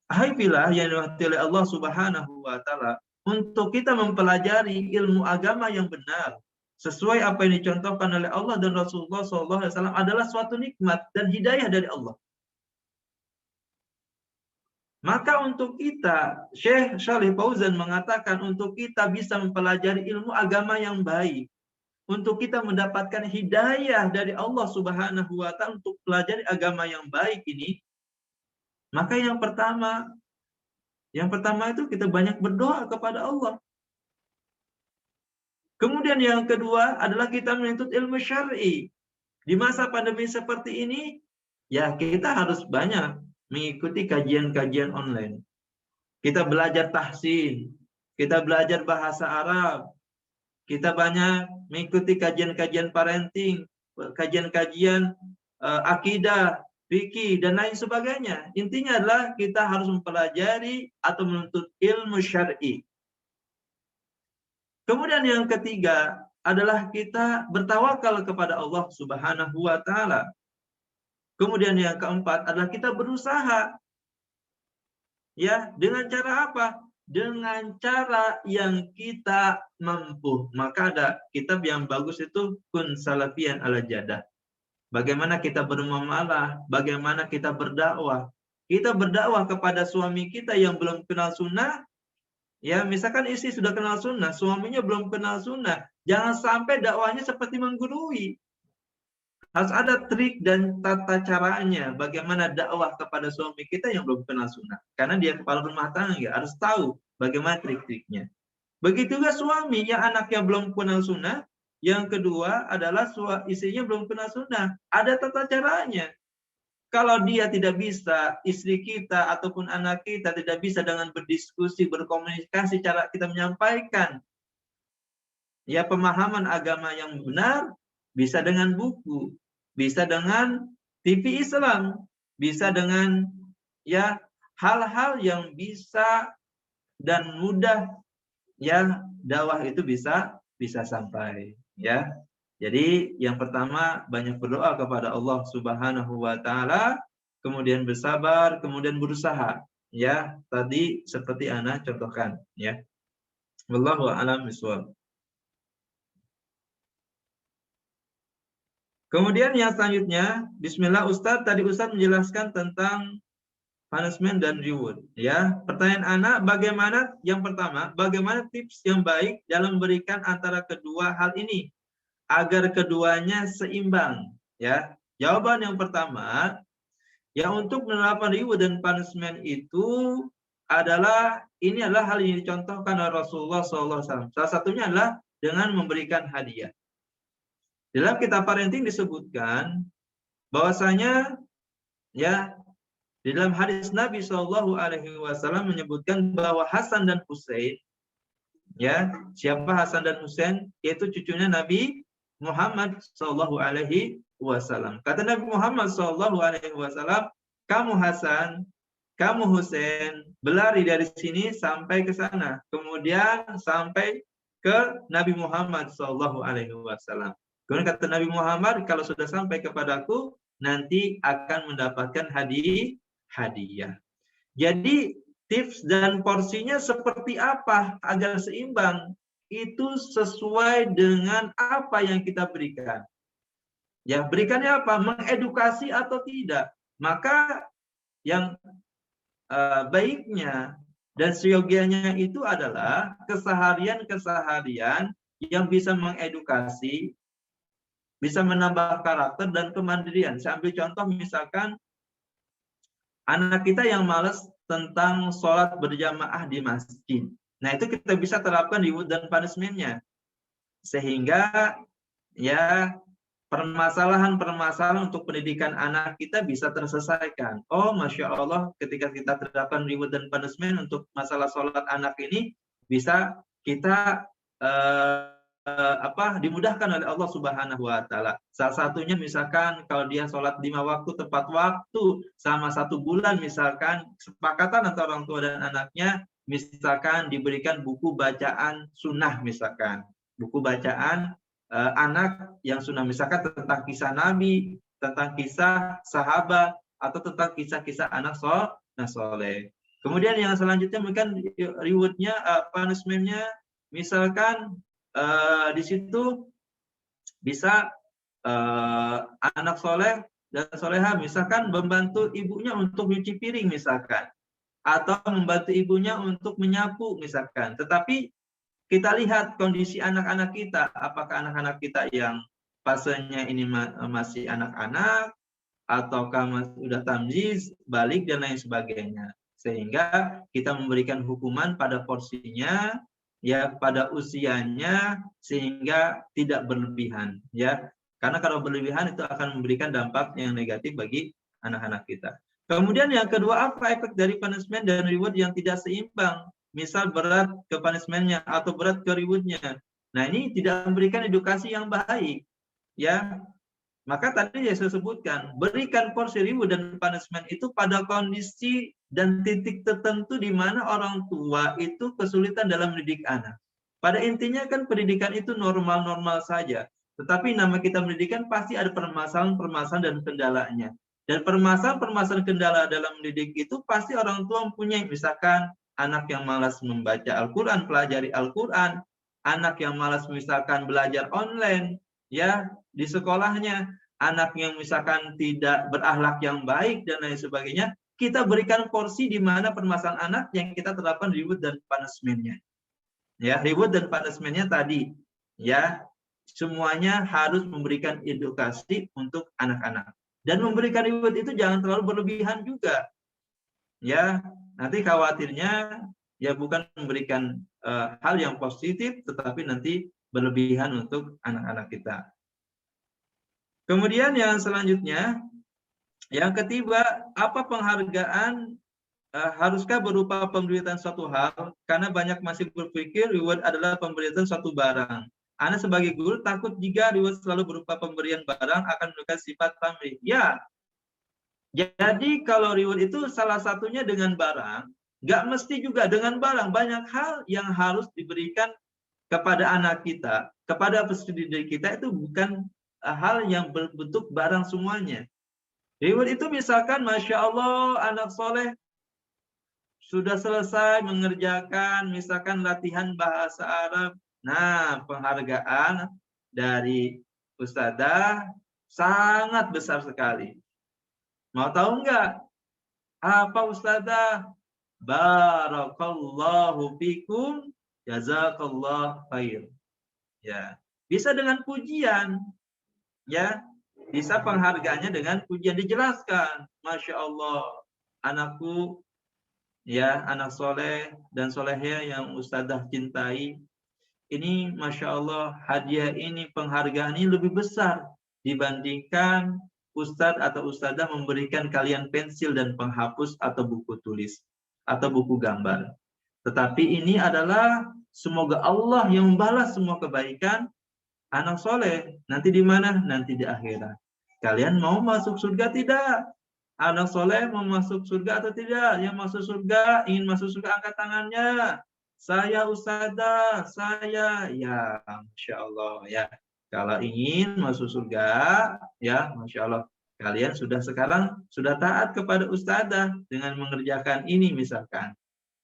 haifilah yang dirahmati oleh Allah Subhanahu wa taala, untuk kita mempelajari ilmu agama yang benar sesuai apa yang dicontohkan oleh Allah dan Rasulullah SAW adalah suatu nikmat dan hidayah dari Allah. Maka untuk kita, Syekh Shalih Fauzan mengatakan untuk kita bisa mempelajari ilmu agama yang baik, untuk kita mendapatkan hidayah dari Allah Subhanahu wa taala untuk pelajari agama yang baik ini, maka yang pertama itu kita banyak berdoa kepada Allah. Kemudian yang kedua adalah kita menuntut ilmu syar'i. Di masa pandemi seperti ini, ya kita harus banyak mengikuti kajian-kajian online. Kita belajar tahsin, kita belajar bahasa Arab, kita banyak mengikuti kajian-kajian parenting, kajian-kajian akidah, fikih, dan lain sebagainya. Intinya adalah kita harus mempelajari atau menuntut ilmu syar'i. Kemudian yang ketiga adalah kita bertawakal kepada Allah Subhanahu wa taala. Kemudian yang keempat adalah kita berusaha. Ya, dengan cara apa? Dengan cara yang kita mampu. Maka ada kitab yang bagus itu Kun Salafiyan ala Jadah. Bagaimana kita bermuamalah, bagaimana kita berdakwah. Kita berdakwah kepada suami kita yang belum kenal sunnah. Ya, misalkan istri sudah kenal sunnah, suaminya belum kenal sunnah. Jangan sampai dakwahnya seperti menggurui. Harus ada trik dan tata caranya bagaimana dakwah kepada suami kita yang belum kenal sunnah. Karena dia kepala rumah tangga, harus tahu bagaimana trik-triknya. Begitu juga suami yang anaknya belum kenal sunnah. Yang kedua adalah istrinya belum kenal sunnah. Ada tata caranya. Kalau dia tidak bisa, istri kita ataupun anak kita tidak bisa dengan berdiskusi, berkomunikasi, cara kita menyampaikan ya pemahaman agama yang benar, bisa dengan buku. Bisa dengan TV Islam, bisa dengan ya hal-hal yang bisa dan mudah ya dakwah itu bisa sampai ya. Jadi yang pertama banyak berdoa kepada Allah Subhanahu wa taala, kemudian bersabar, kemudian berusaha ya. Tadi seperti ana contohkan ya. Wallahu a'lam bishawab. Kemudian yang selanjutnya, Bismillah, Ustadz, tadi Ustadz menjelaskan tentang punishment dan reward. Ya, pertanyaan anak, bagaimana yang pertama, bagaimana tips yang baik dalam memberikan antara kedua hal ini agar keduanya seimbang? Ya, jawaban yang pertama, ya untuk menerapkan reward dan punishment itu adalah hal yang dicontohkan oleh Rasulullah SAW. Salah satunya adalah dengan memberikan hadiah. Dalam kitab parenting disebutkan bahwasanya ya di dalam hadis Nabi SAW menyebutkan bahwa Hasan dan Husain ya, siapa Hasan dan Husain? Yaitu cucunya Nabi Muhammad SAW. Kata Nabi Muhammad SAW, kamu Hasan, kamu Husain berlari dari sini sampai ke sana, kemudian sampai ke Nabi Muhammad SAW. Kemudian kata Nabi Muhammad, kalau sudah sampai kepadaku, nanti akan mendapatkan hadiah. Jadi tips dan porsinya seperti apa agar seimbang? Itu sesuai dengan apa yang kita berikan. Ya, berikannya apa? Mengedukasi atau tidak? Maka yang baiknya Dan seyogianya itu adalah keseharian-keseharian yang bisa mengedukasi, bisa menambah karakter dan kemandirian. Saya ambil contoh misalkan anak kita yang malas tentang sholat berjamaah di masjid. Nah itu kita bisa terapkan reward dan punishment-nya. Sehingga ya permasalahan-permasalahan untuk pendidikan anak kita bisa terselesaikan. Oh, Masya Allah, ketika kita terapkan reward dan punishment untuk masalah sholat anak ini, bisa kita dimudahkan oleh Allah Subhanahu wa Ta'ala. Salah satunya misalkan kalau dia sholat 5 waktu tepat waktu sama 1 bulan, misalkan kesepakatan antara orang tua dan anaknya, misalkan diberikan buku bacaan sunnah, misalkan buku bacaan anak yang sunnah, misalkan tentang kisah Nabi, tentang kisah sahabat, atau tentang kisah-kisah anak soleh. Kemudian yang selanjutnya mungkin rewardnya, punishment-nya, misalkan di situ bisa anak soleh dan soleha misalkan membantu ibunya untuk nyuci piring misalkan, atau membantu ibunya untuk menyapu misalkan. Tetapi kita lihat kondisi anak-anak kita, apakah anak-anak kita yang fasenya ini masih anak-anak, ataukah sudah tamyiz, balik, dan lain sebagainya. Sehingga kita memberikan hukuman pada porsinya, ya pada usianya, sehingga tidak berlebihan. Ya, karena kalau berlebihan itu akan memberikan dampak yang negatif bagi anak-anak kita. Kemudian yang kedua, apa efek dari punishment dan reward yang tidak seimbang? Misal berat ke punishment-nya atau berat ke reward-nya. Nah, ini tidak memberikan edukasi yang baik. Ya, maka tadi saya sebutkan, berikan porsi reward dan punishment itu pada kondisi dan titik tertentu di mana orang tua itu kesulitan dalam mendidik anak. Pada intinya kan pendidikan itu normal-normal saja. Tetapi nama kita pendidikan pasti ada permasalahan-permasalahan dan kendalanya. Dan permasalahan-permasalahan kendala dalam mendidik itu pasti orang tua mempunyai. Misalkan anak yang malas membaca Al-Quran, pelajari Al-Quran. Anak yang malas misalkan belajar online, ya, di sekolahnya. Anak yang misalkan tidak berakhlak yang baik dan lain sebagainya. Kita berikan porsi di mana permasalahan anak yang kita terapkan reward dan punishment-nya. Ya, reward dan punishment-nya tadi, ya, semuanya harus memberikan edukasi untuk anak-anak. Dan memberikan reward itu jangan terlalu berlebihan juga. Ya, nanti khawatirnya ya bukan memberikan hal yang positif, tetapi nanti berlebihan untuk anak-anak kita. Kemudian yang selanjutnya, yang ketiga, apa penghargaan haruskah berupa pemberitaan suatu hal? Karena banyak masih berpikir reward adalah pemberitaan suatu barang. Anda sebagai guru takut jika reward selalu berupa pemberian barang akan menunjukkan sifat pamrih. Ya, jadi kalau reward itu salah satunya dengan barang, nggak mesti juga dengan barang. Banyak hal yang harus diberikan kepada anak kita, kepada peserta didik kita itu bukan hal yang berbentuk barang semuanya. Reward itu misalkan, Masya Allah, anak soleh sudah selesai mengerjakan misalkan latihan bahasa Arab. Nah, penghargaan dari Ustadzah sangat besar sekali. Mau tahu enggak? Apa Ustadzah? Barakallahu fikum, jazakallah khair. Ya, bisa dengan pujian. Ya, bisa penghargaannya dengan pujian, dijelaskan. Masya Allah, anakku, ya, anak soleh dan solehnya yang Ustadzah cintai. Ini Masya Allah, hadiah ini, penghargaan ini lebih besar dibandingkan Ustadz atau Ustadzah memberikan kalian pensil dan penghapus atau buku tulis atau buku gambar. Tetapi ini adalah semoga Allah yang membalas semua kebaikan anak soleh. Nanti di mana? Nanti di akhirat. Kalian mau masuk surga tidak? Anak soleh mau masuk surga atau tidak? Yang masuk surga, ingin masuk surga, angkat tangannya. Saya Ustadzah, saya. Ya, Masya Allah. Ya, kalau ingin masuk surga, ya, Masya Allah. Kalian sekarang sudah taat kepada Ustadzah dengan mengerjakan ini misalkan.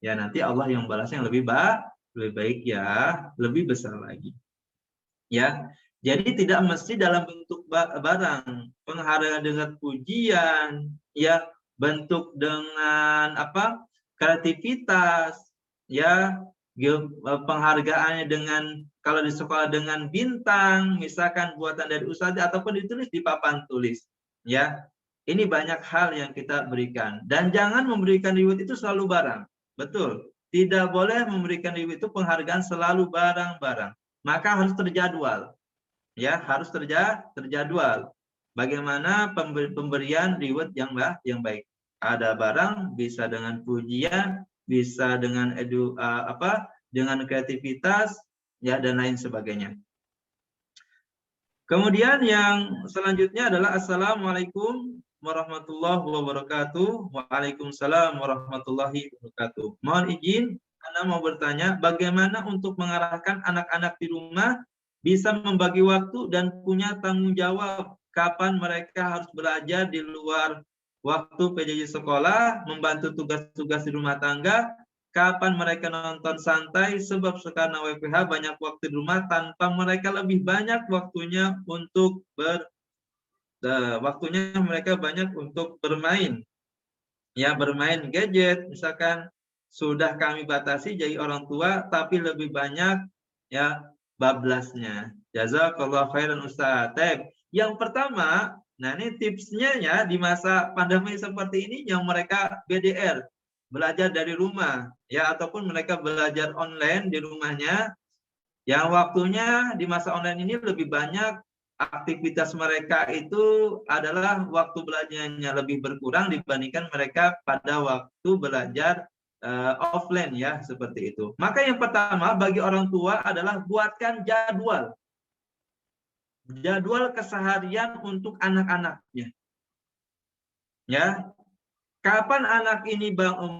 Ya, nanti Allah yang balasnya lebih baik ya, lebih besar lagi. Ya, jadi tidak mesti dalam bentuk barang, penghargaan dengan pujian, ya, bentuk dengan kreativitas, ya, penghargaannya dengan kalau di sekolah dengan bintang, misalkan buatan dari ustadz ataupun ditulis di papan tulis, ya. Ini banyak hal yang kita berikan, dan jangan memberikan reward itu selalu barang. Betul, tidak boleh memberikan reward itu penghargaan selalu barang-barang. Maka harus terjadwal, ya, harus terjadwal. Bagaimana pemberian reward yang baik. Ada barang, bisa dengan pujian, bisa dengan dengan kreativitas, ya, dan lain sebagainya. Kemudian yang selanjutnya adalah Assalamualaikum warahmatullahi wabarakatuh. Waalaikumsalam warahmatullahi wabarakatuh. Mohon izin, Anda mau bertanya, bagaimana untuk mengarahkan anak-anak di rumah bisa membagi waktu dan punya tanggung jawab kapan mereka harus belajar di luar waktu PJJ sekolah, membantu tugas-tugas di rumah tangga, kapan mereka nonton santai, sebab sekarang WFH banyak waktu di rumah tanpa mereka lebih banyak waktunya untuk mereka banyak untuk bermain. Ya, bermain gadget misalkan sudah kami batasi jadi orang tua, tapi lebih banyak ya bablasnya. Jazakallah khairan Ustaz. Yang pertama, nah ini tipsnya ya di masa pandemi seperti ini yang mereka BDR, belajar dari rumah, ya, ataupun mereka belajar online di rumahnya, yang waktunya di masa online ini lebih banyak aktivitas mereka itu adalah waktu belajarnya lebih berkurang dibandingkan mereka pada waktu belajar offline, ya, seperti itu. Maka yang pertama bagi orang tua adalah buatkan jadwal keseharian untuk anak-anaknya, ya. Kapan anak ini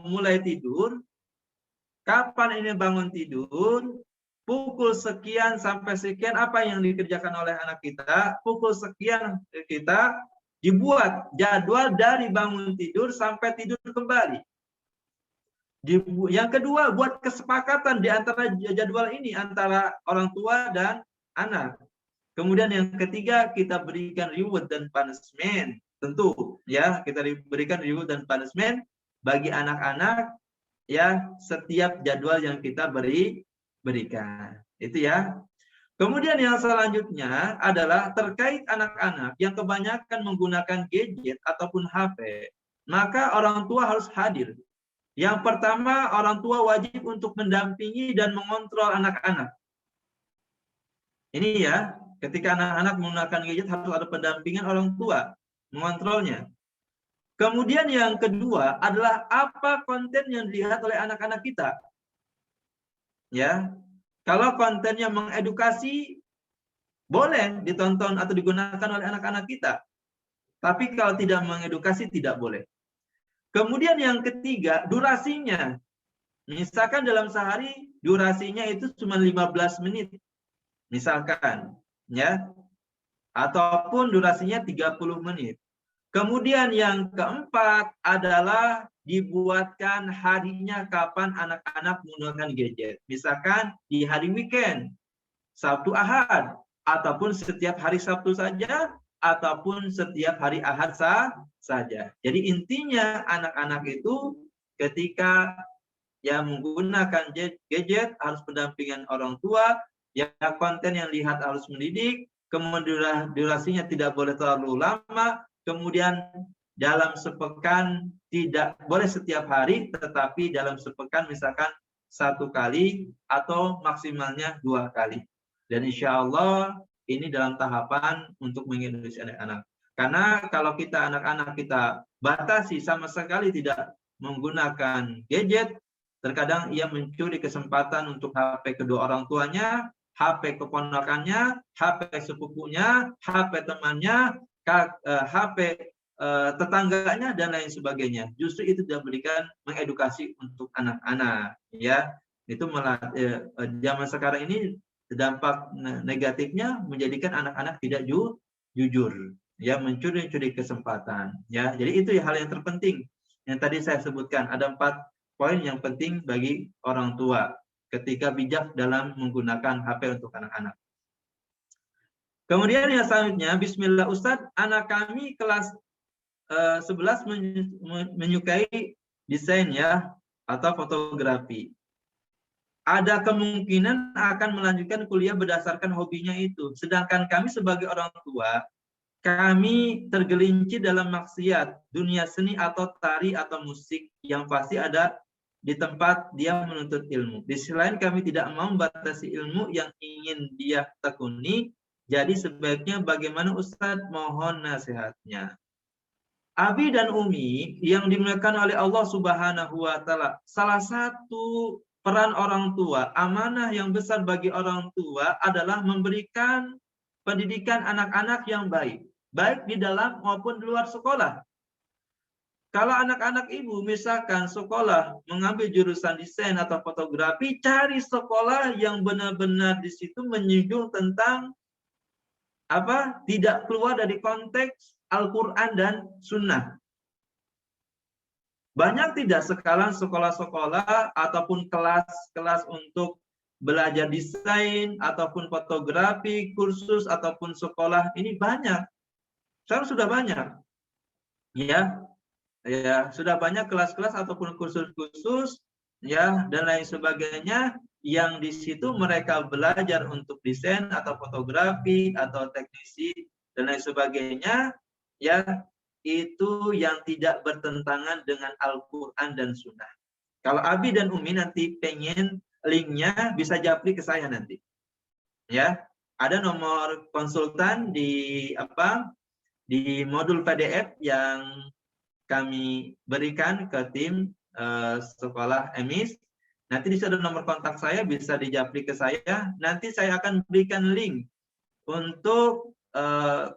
mulai tidur, kapan ini bangun tidur, pukul sekian sampai sekian apa yang dikerjakan oleh anak kita, pukul sekian kita dibuat jadwal dari bangun tidur sampai tidur kembali. Yang kedua, buat kesepakatan di antara jadwal ini antara orang tua dan anak. Kemudian yang ketiga, kita berikan reward dan punishment. Tentu, ya, kita berikan reward dan punishment bagi anak-anak, ya, setiap jadwal yang kita berikan. Itu, ya. Kemudian yang selanjutnya adalah terkait anak-anak yang kebanyakan menggunakan gadget ataupun HP, maka orang tua harus hadir. Yang pertama, orang tua wajib untuk mendampingi dan mengontrol anak-anak. Ini, ya, ketika anak-anak menggunakan gadget harus ada pendampingan orang tua, mengontrolnya. Kemudian yang kedua adalah apa konten yang dilihat oleh anak-anak kita. Ya, kalau kontennya mengedukasi, boleh ditonton atau digunakan oleh anak-anak kita. Tapi kalau tidak mengedukasi, tidak boleh. Kemudian yang ketiga, durasinya. Misalkan dalam sehari, durasinya itu cuma 15 menit. Misalkan, ya, ataupun durasinya 30 menit. Kemudian yang keempat adalah dibuatkan harinya kapan anak-anak menggunakan gadget. Misalkan di hari weekend, Sabtu Ahad, ataupun setiap hari Sabtu saja, ataupun setiap hari Ahad saja. Jadi intinya anak-anak itu ketika yang menggunakan gadget harus pendampingan orang tua, ya, konten yang lihat harus mendidik, kemudian durasinya tidak boleh terlalu lama, kemudian dalam sepekan tidak boleh setiap hari, tetapi dalam sepekan misalkan 1 kali atau maksimalnya 2 kali. Dan insya Allah ini dalam tahapan untuk mengedukasi anak-anak. Karena kalau kita anak-anak kita batasi sama sekali tidak menggunakan gadget, terkadang ia mencuri kesempatan untuk HP kedua orang tuanya, HP keponakannya, HP sepupunya, HP temannya, HP tetangganya, dan lain sebagainya. Justru itu tidak berikan mengedukasi untuk anak-anak, ya. Itu malah zaman sekarang ini dampak negatifnya menjadikan anak-anak tidak jujur, ya, mencuri kesempatan, ya. Jadi itu hal yang terpenting yang tadi saya sebutkan. Ada 4 poin yang penting bagi orang tua ketika bijak dalam menggunakan HP untuk anak-anak. Kemudian yang selanjutnya, Bismillah Ustadz, anak kami kelas 11 menyukai desain, ya, atau fotografi. Ada kemungkinan akan melanjutkan kuliah berdasarkan hobinya itu. Sedangkan kami sebagai orang tua, kami tergelincir dalam maksiat, dunia seni atau tari atau musik yang pasti ada di tempat dia menuntut ilmu. Di sisi lain kami tidak mau membatasi ilmu yang ingin dia tekuni, jadi sebaiknya bagaimana Ustadz, mohon nasihatnya. Abi dan Umi yang dimuliakan oleh Allah Subhanahu wa Ta'ala, salah satu peran orang tua, amanah yang besar bagi orang tua adalah memberikan pendidikan anak-anak yang baik, baik di dalam maupun di luar sekolah. Kalau anak-anak ibu misalkan sekolah mengambil jurusan desain atau fotografi, cari sekolah yang benar-benar di situ menyinggung tentang apa? Tidak keluar dari konteks Al-Quran dan Sunnah. Banyak tidak sekarang sekolah-sekolah ataupun kelas-kelas untuk belajar desain ataupun fotografi, kursus ataupun sekolah ini banyak. Sekarang sudah banyak. Ya, sudah banyak kelas-kelas ataupun kursus-kursus ya dan lain sebagainya yang di situ mereka belajar untuk desain atau fotografi atau teknisi dan lain sebagainya ya, itu yang tidak bertentangan dengan Al-Quran dan Sunnah. Kalau Abi dan Umi nanti pengen linknya bisa japri ke saya nanti. Ya, ada nomor konsultan di modul PDF yang kami berikan ke tim sekolah EMIS. Nanti di sana ada nomor kontak saya, bisa dijapri ke saya. Nanti saya akan berikan link untuk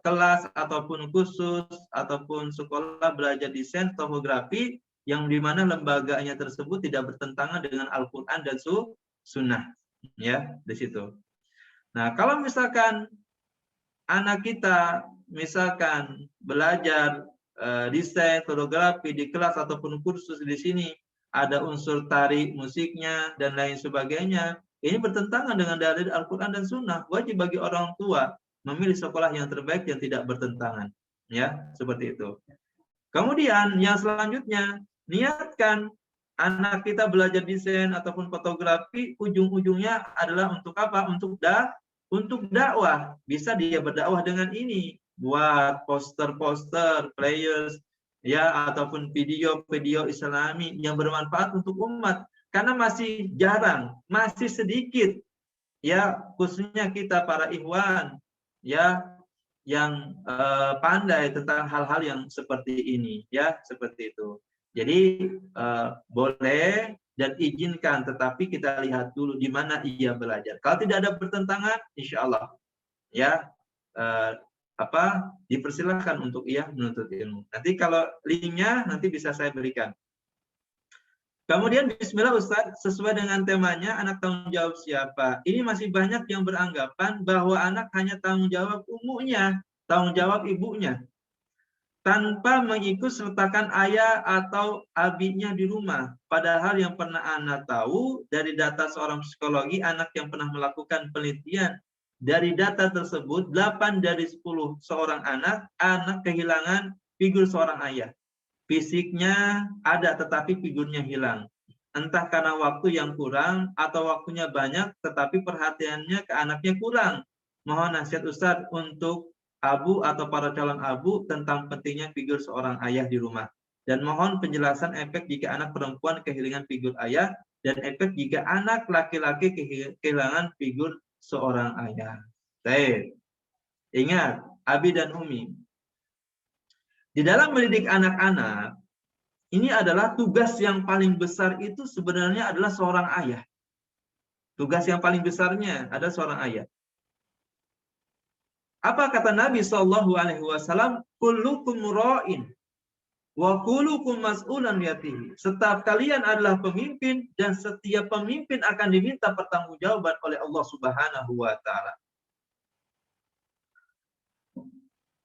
kelas ataupun kursus ataupun sekolah belajar desain topografi yang dimana lembaganya tersebut tidak bertentangan dengan Al-Quran dan Sunnah, ya di situ. Nah, kalau misalkan anak kita misalkan belajar desain fotografi di kelas ataupun kursus di sini ada unsur tari musiknya dan lain sebagainya, ini bertentangan dengan dalil Al-Quran dan Sunnah. Wajib bagi orang tua memilih sekolah yang terbaik yang tidak bertentangan, ya seperti itu. Kemudian yang selanjutnya, niatkan anak kita belajar desain ataupun fotografi, ujung-ujungnya adalah untuk apa? Untuk dakwah. Bisa dia berdakwah dengan ini, buat poster-poster, flyers, ya ataupun video-video Islami yang bermanfaat untuk umat. Karena masih jarang, masih sedikit, ya khususnya kita para ikhwan, ya yang pandai tentang hal-hal yang seperti ini, ya seperti itu. Jadi boleh dan izinkan, tetapi kita lihat dulu di mana ia belajar. Kalau tidak ada pertentangan, insya Allah, ya dipersilahkan untuk ia menuntut ilmu. Nanti kalau linknya nanti bisa saya berikan. Kemudian Bismillah Ustadz, sesuai dengan temanya anak tanggung jawab siapa? Ini masih banyak yang beranggapan bahwa anak hanya tanggung jawab umunya, tanggung jawab ibunya, tanpa mengikut sertakan ayah atau abinya di rumah. Padahal yang pernah anak tahu dari data seorang psikologi, anak yang pernah melakukan penelitian, dari data tersebut 8 dari 10 seorang anak kehilangan figur seorang ayah. Fisiknya ada tetapi figurnya hilang. Entah karena waktu yang kurang atau waktunya banyak tetapi perhatiannya ke anaknya kurang. Mohon nasihat Ustadz untuk abu atau para calon abu tentang pentingnya figur seorang ayah di rumah. Dan mohon penjelasan efek jika anak perempuan kehilangan figur ayah dan efek jika anak laki-laki kehilangan figur seorang ayah. Baik. Ingat, Abi dan Umi. Di dalam mendidik anak-anak, ini adalah tugas yang paling besar itu sebenarnya adalah seorang ayah. Tugas yang paling besarnya adalah seorang ayah. Apa kata Nabi SAW? Kullukum ra'in wa kullukum mas'ulan yatihi. Setiap kalian adalah pemimpin dan setiap pemimpin akan diminta pertanggungjawaban oleh Allah Subhanahu wa Ta'ala.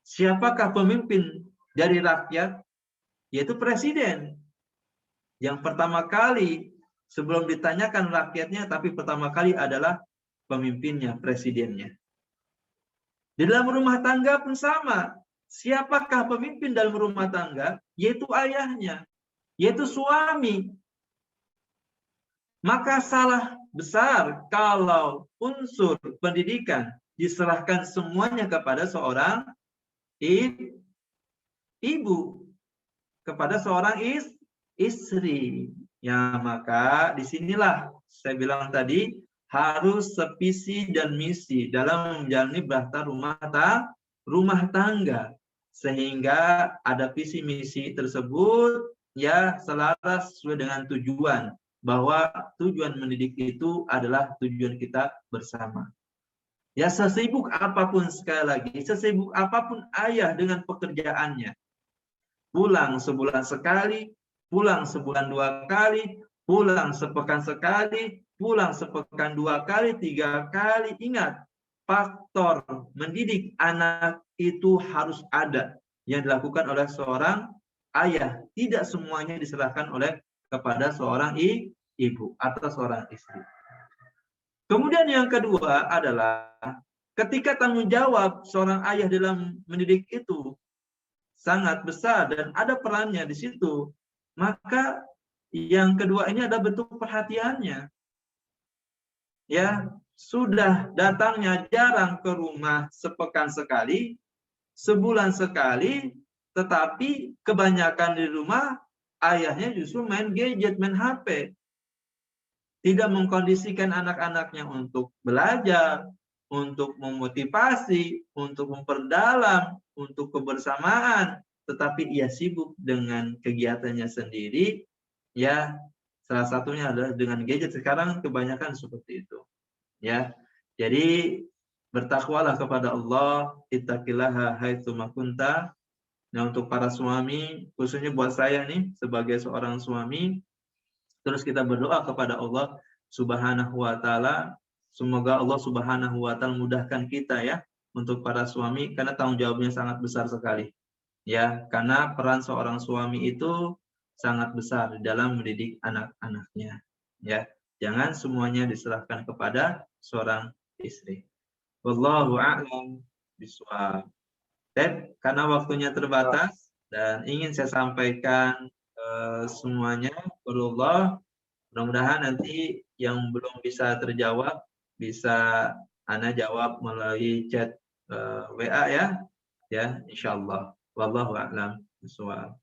Siapakah pemimpin dari rakyat? Yaitu presiden. Yang pertama kali sebelum ditanyakan rakyatnya, tapi pertama kali adalah pemimpinnya, presidennya. Di dalam rumah tangga pun sama. Siapakah pemimpin dalam rumah tangga? Yaitu ayahnya, yaitu suami. Maka salah besar kalau unsur pendidikan diserahkan semuanya kepada seorang ibu, kepada seorang istri. Ya, maka disinilah saya bilang tadi harus sevisi dan misi dalam menjalani bahtera rumah tangga, sehingga ada visi misi tersebut ya selaras sesuai dengan tujuan, bahwa tujuan mendidik itu adalah tujuan kita bersama. Ya, sesibuk apapun, sekali lagi, sesibuk apapun ayah dengan pekerjaannya, pulang sebulan sekali, pulang sebulan 2 kali, pulang sepekan sekali, pulang sepekan 2 kali, 3 kali. Ingat, faktor mendidik anak itu harus ada yang dilakukan oleh seorang ayah. Tidak semuanya diserahkan kepada seorang ibu atau seorang istri. Kemudian yang kedua adalah ketika tanggung jawab seorang ayah dalam mendidik itu sangat besar dan ada perannya di situ, maka yang kedua ini ada bentuk perhatiannya. Ya, sudah datangnya jarang ke rumah sepekan sekali, sebulan sekali, tetapi kebanyakan di rumah ayahnya justru main gadget, main HP. Tidak mengkondisikan anak-anaknya untuk belajar, untuk memotivasi, untuk memperdalam, untuk kebersamaan, tetapi ia sibuk dengan kegiatannya sendiri. Ya, salah satunya adalah dengan gadget. Sekarang kebanyakan seperti itu. Ya, jadi bertakwalah kepada Allah, ittaqillaha haitsu ma kunta. Nah, untuk para suami, khususnya buat saya nih sebagai seorang suami, terus kita berdoa kepada Allah Subhanahu wa taala, semoga Allah Subhanahu wa taala mudahkan kita ya untuk para suami, karena tanggung jawabnya sangat besar sekali. Ya, karena peran seorang suami itu sangat besar dalam mendidik anak-anaknya. Ya, jangan semuanya diserahkan kepada seorang istri. Wallahu a'lam bishawab. Dan karena waktunya terbatas dan ingin saya sampaikan semuanya, Allah, mudah-mudahan nanti yang belum bisa terjawab bisa Ana jawab melalui chat WA ya insyaallah. Wallahu a'lam bishawab.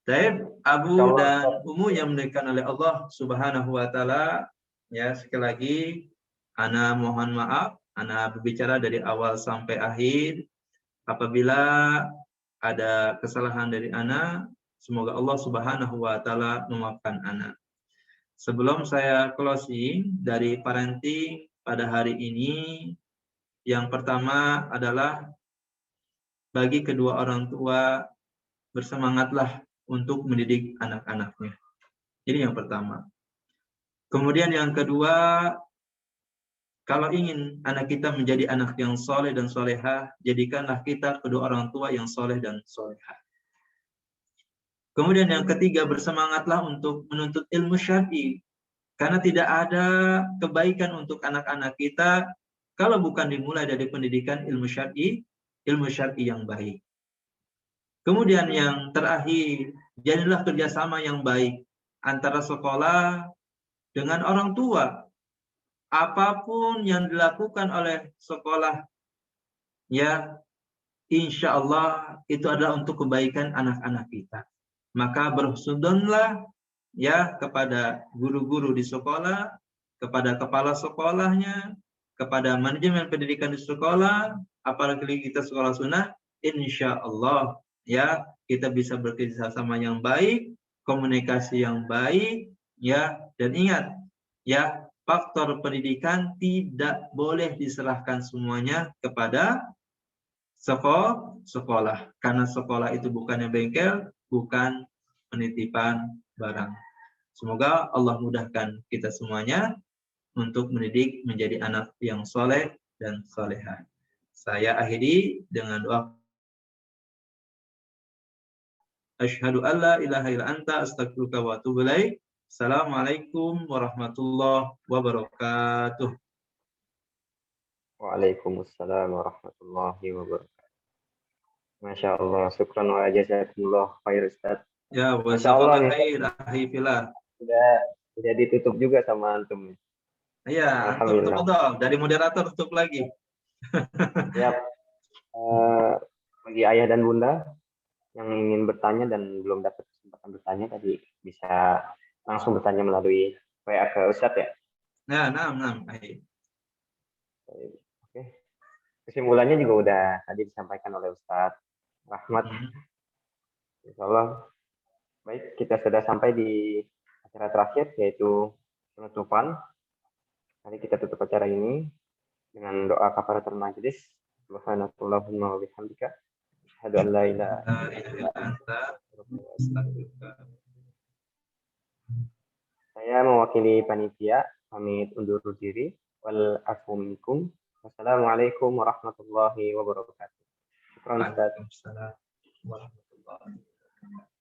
Baik, Abu dan Umu yang dimuliakan oleh Allah Subhanahu wa taala, ya sekali lagi Ana mohon maaf, Ana berbicara dari awal sampai akhir. Apabila ada kesalahan dari Ana, semoga Allah Subhanahu wa taala memaafkan Ana. Sebelum saya closing dari parenting pada hari ini, yang pertama adalah bagi kedua orang tua, bersemangatlah untuk mendidik anak-anaknya. Ini yang pertama. Kemudian yang kedua, kalau ingin anak kita menjadi anak yang soleh dan solehah, jadikanlah kita kedua orang tua yang soleh dan solehah. Kemudian yang ketiga, bersemangatlah untuk menuntut ilmu syar'i. Karena tidak ada kebaikan untuk anak-anak kita kalau bukan dimulai dari pendidikan ilmu syar'i yang baik. Kemudian yang terakhir, jadilah kerjasama yang baik antara sekolah dengan orang tua. Apapun yang dilakukan oleh sekolah, ya insya Allah itu adalah untuk kebaikan anak-anak kita. Maka berhusnudonlah ya kepada guru-guru di sekolah, kepada kepala sekolahnya, kepada manajemen pendidikan di sekolah, apalagi kita sekolah sunnah, insya Allah ya kita bisa bekerjasama yang baik, komunikasi yang baik, ya, dan ingat ya, faktor pendidikan tidak boleh diserahkan semuanya kepada sekolah, karena sekolah itu bukannya bengkel, bukan penitipan barang. Semoga Allah mudahkan kita semuanya untuk mendidik menjadi anak yang soleh dan solehah. Saya akhiri dengan doa. Asyhadu an la ilaha illa anta astaghfiruka wa atubu ilaik. Assalamualaikum warahmatullahi wabarakatuh. Waalaikumsalam warahmatullahi wabarakatuh. Masya Allah, syukran wa jazakumullah khair Ustaz. Ya, wa jazakallahu khair, ahifillah. Udah ditutup juga sama antum. Iya, antum Alhamdulillah. tafadhol. Dari moderator tutup lagi. Siap. Bagi ayah dan bunda yang ingin bertanya dan belum dapat kesempatan bertanya tadi, bisa langsung bertanya melalui WA ke Ustadz ya. Nah. Baik. Oke. Kesimpulannya juga udah tadi disampaikan oleh Ustadz Rahmat. Insya Allah. Baik, kita sudah sampai di acara terakhir, yaitu penutupan. Mari kita tutup acara ini dengan doa kafaratul majelis. Subhanakallahumma wa bihamdika asyhadu an la ilaha illa anta astaghfiruka wa atubu ilaik. Saya mewakili panitia pamit undur diri. Wal afu minkum. Wassalamualaikum warahmatullahi wabarakatuh. Syukran, Ustaz. Waalaikumsalam warahmatullahi wabarakatuh.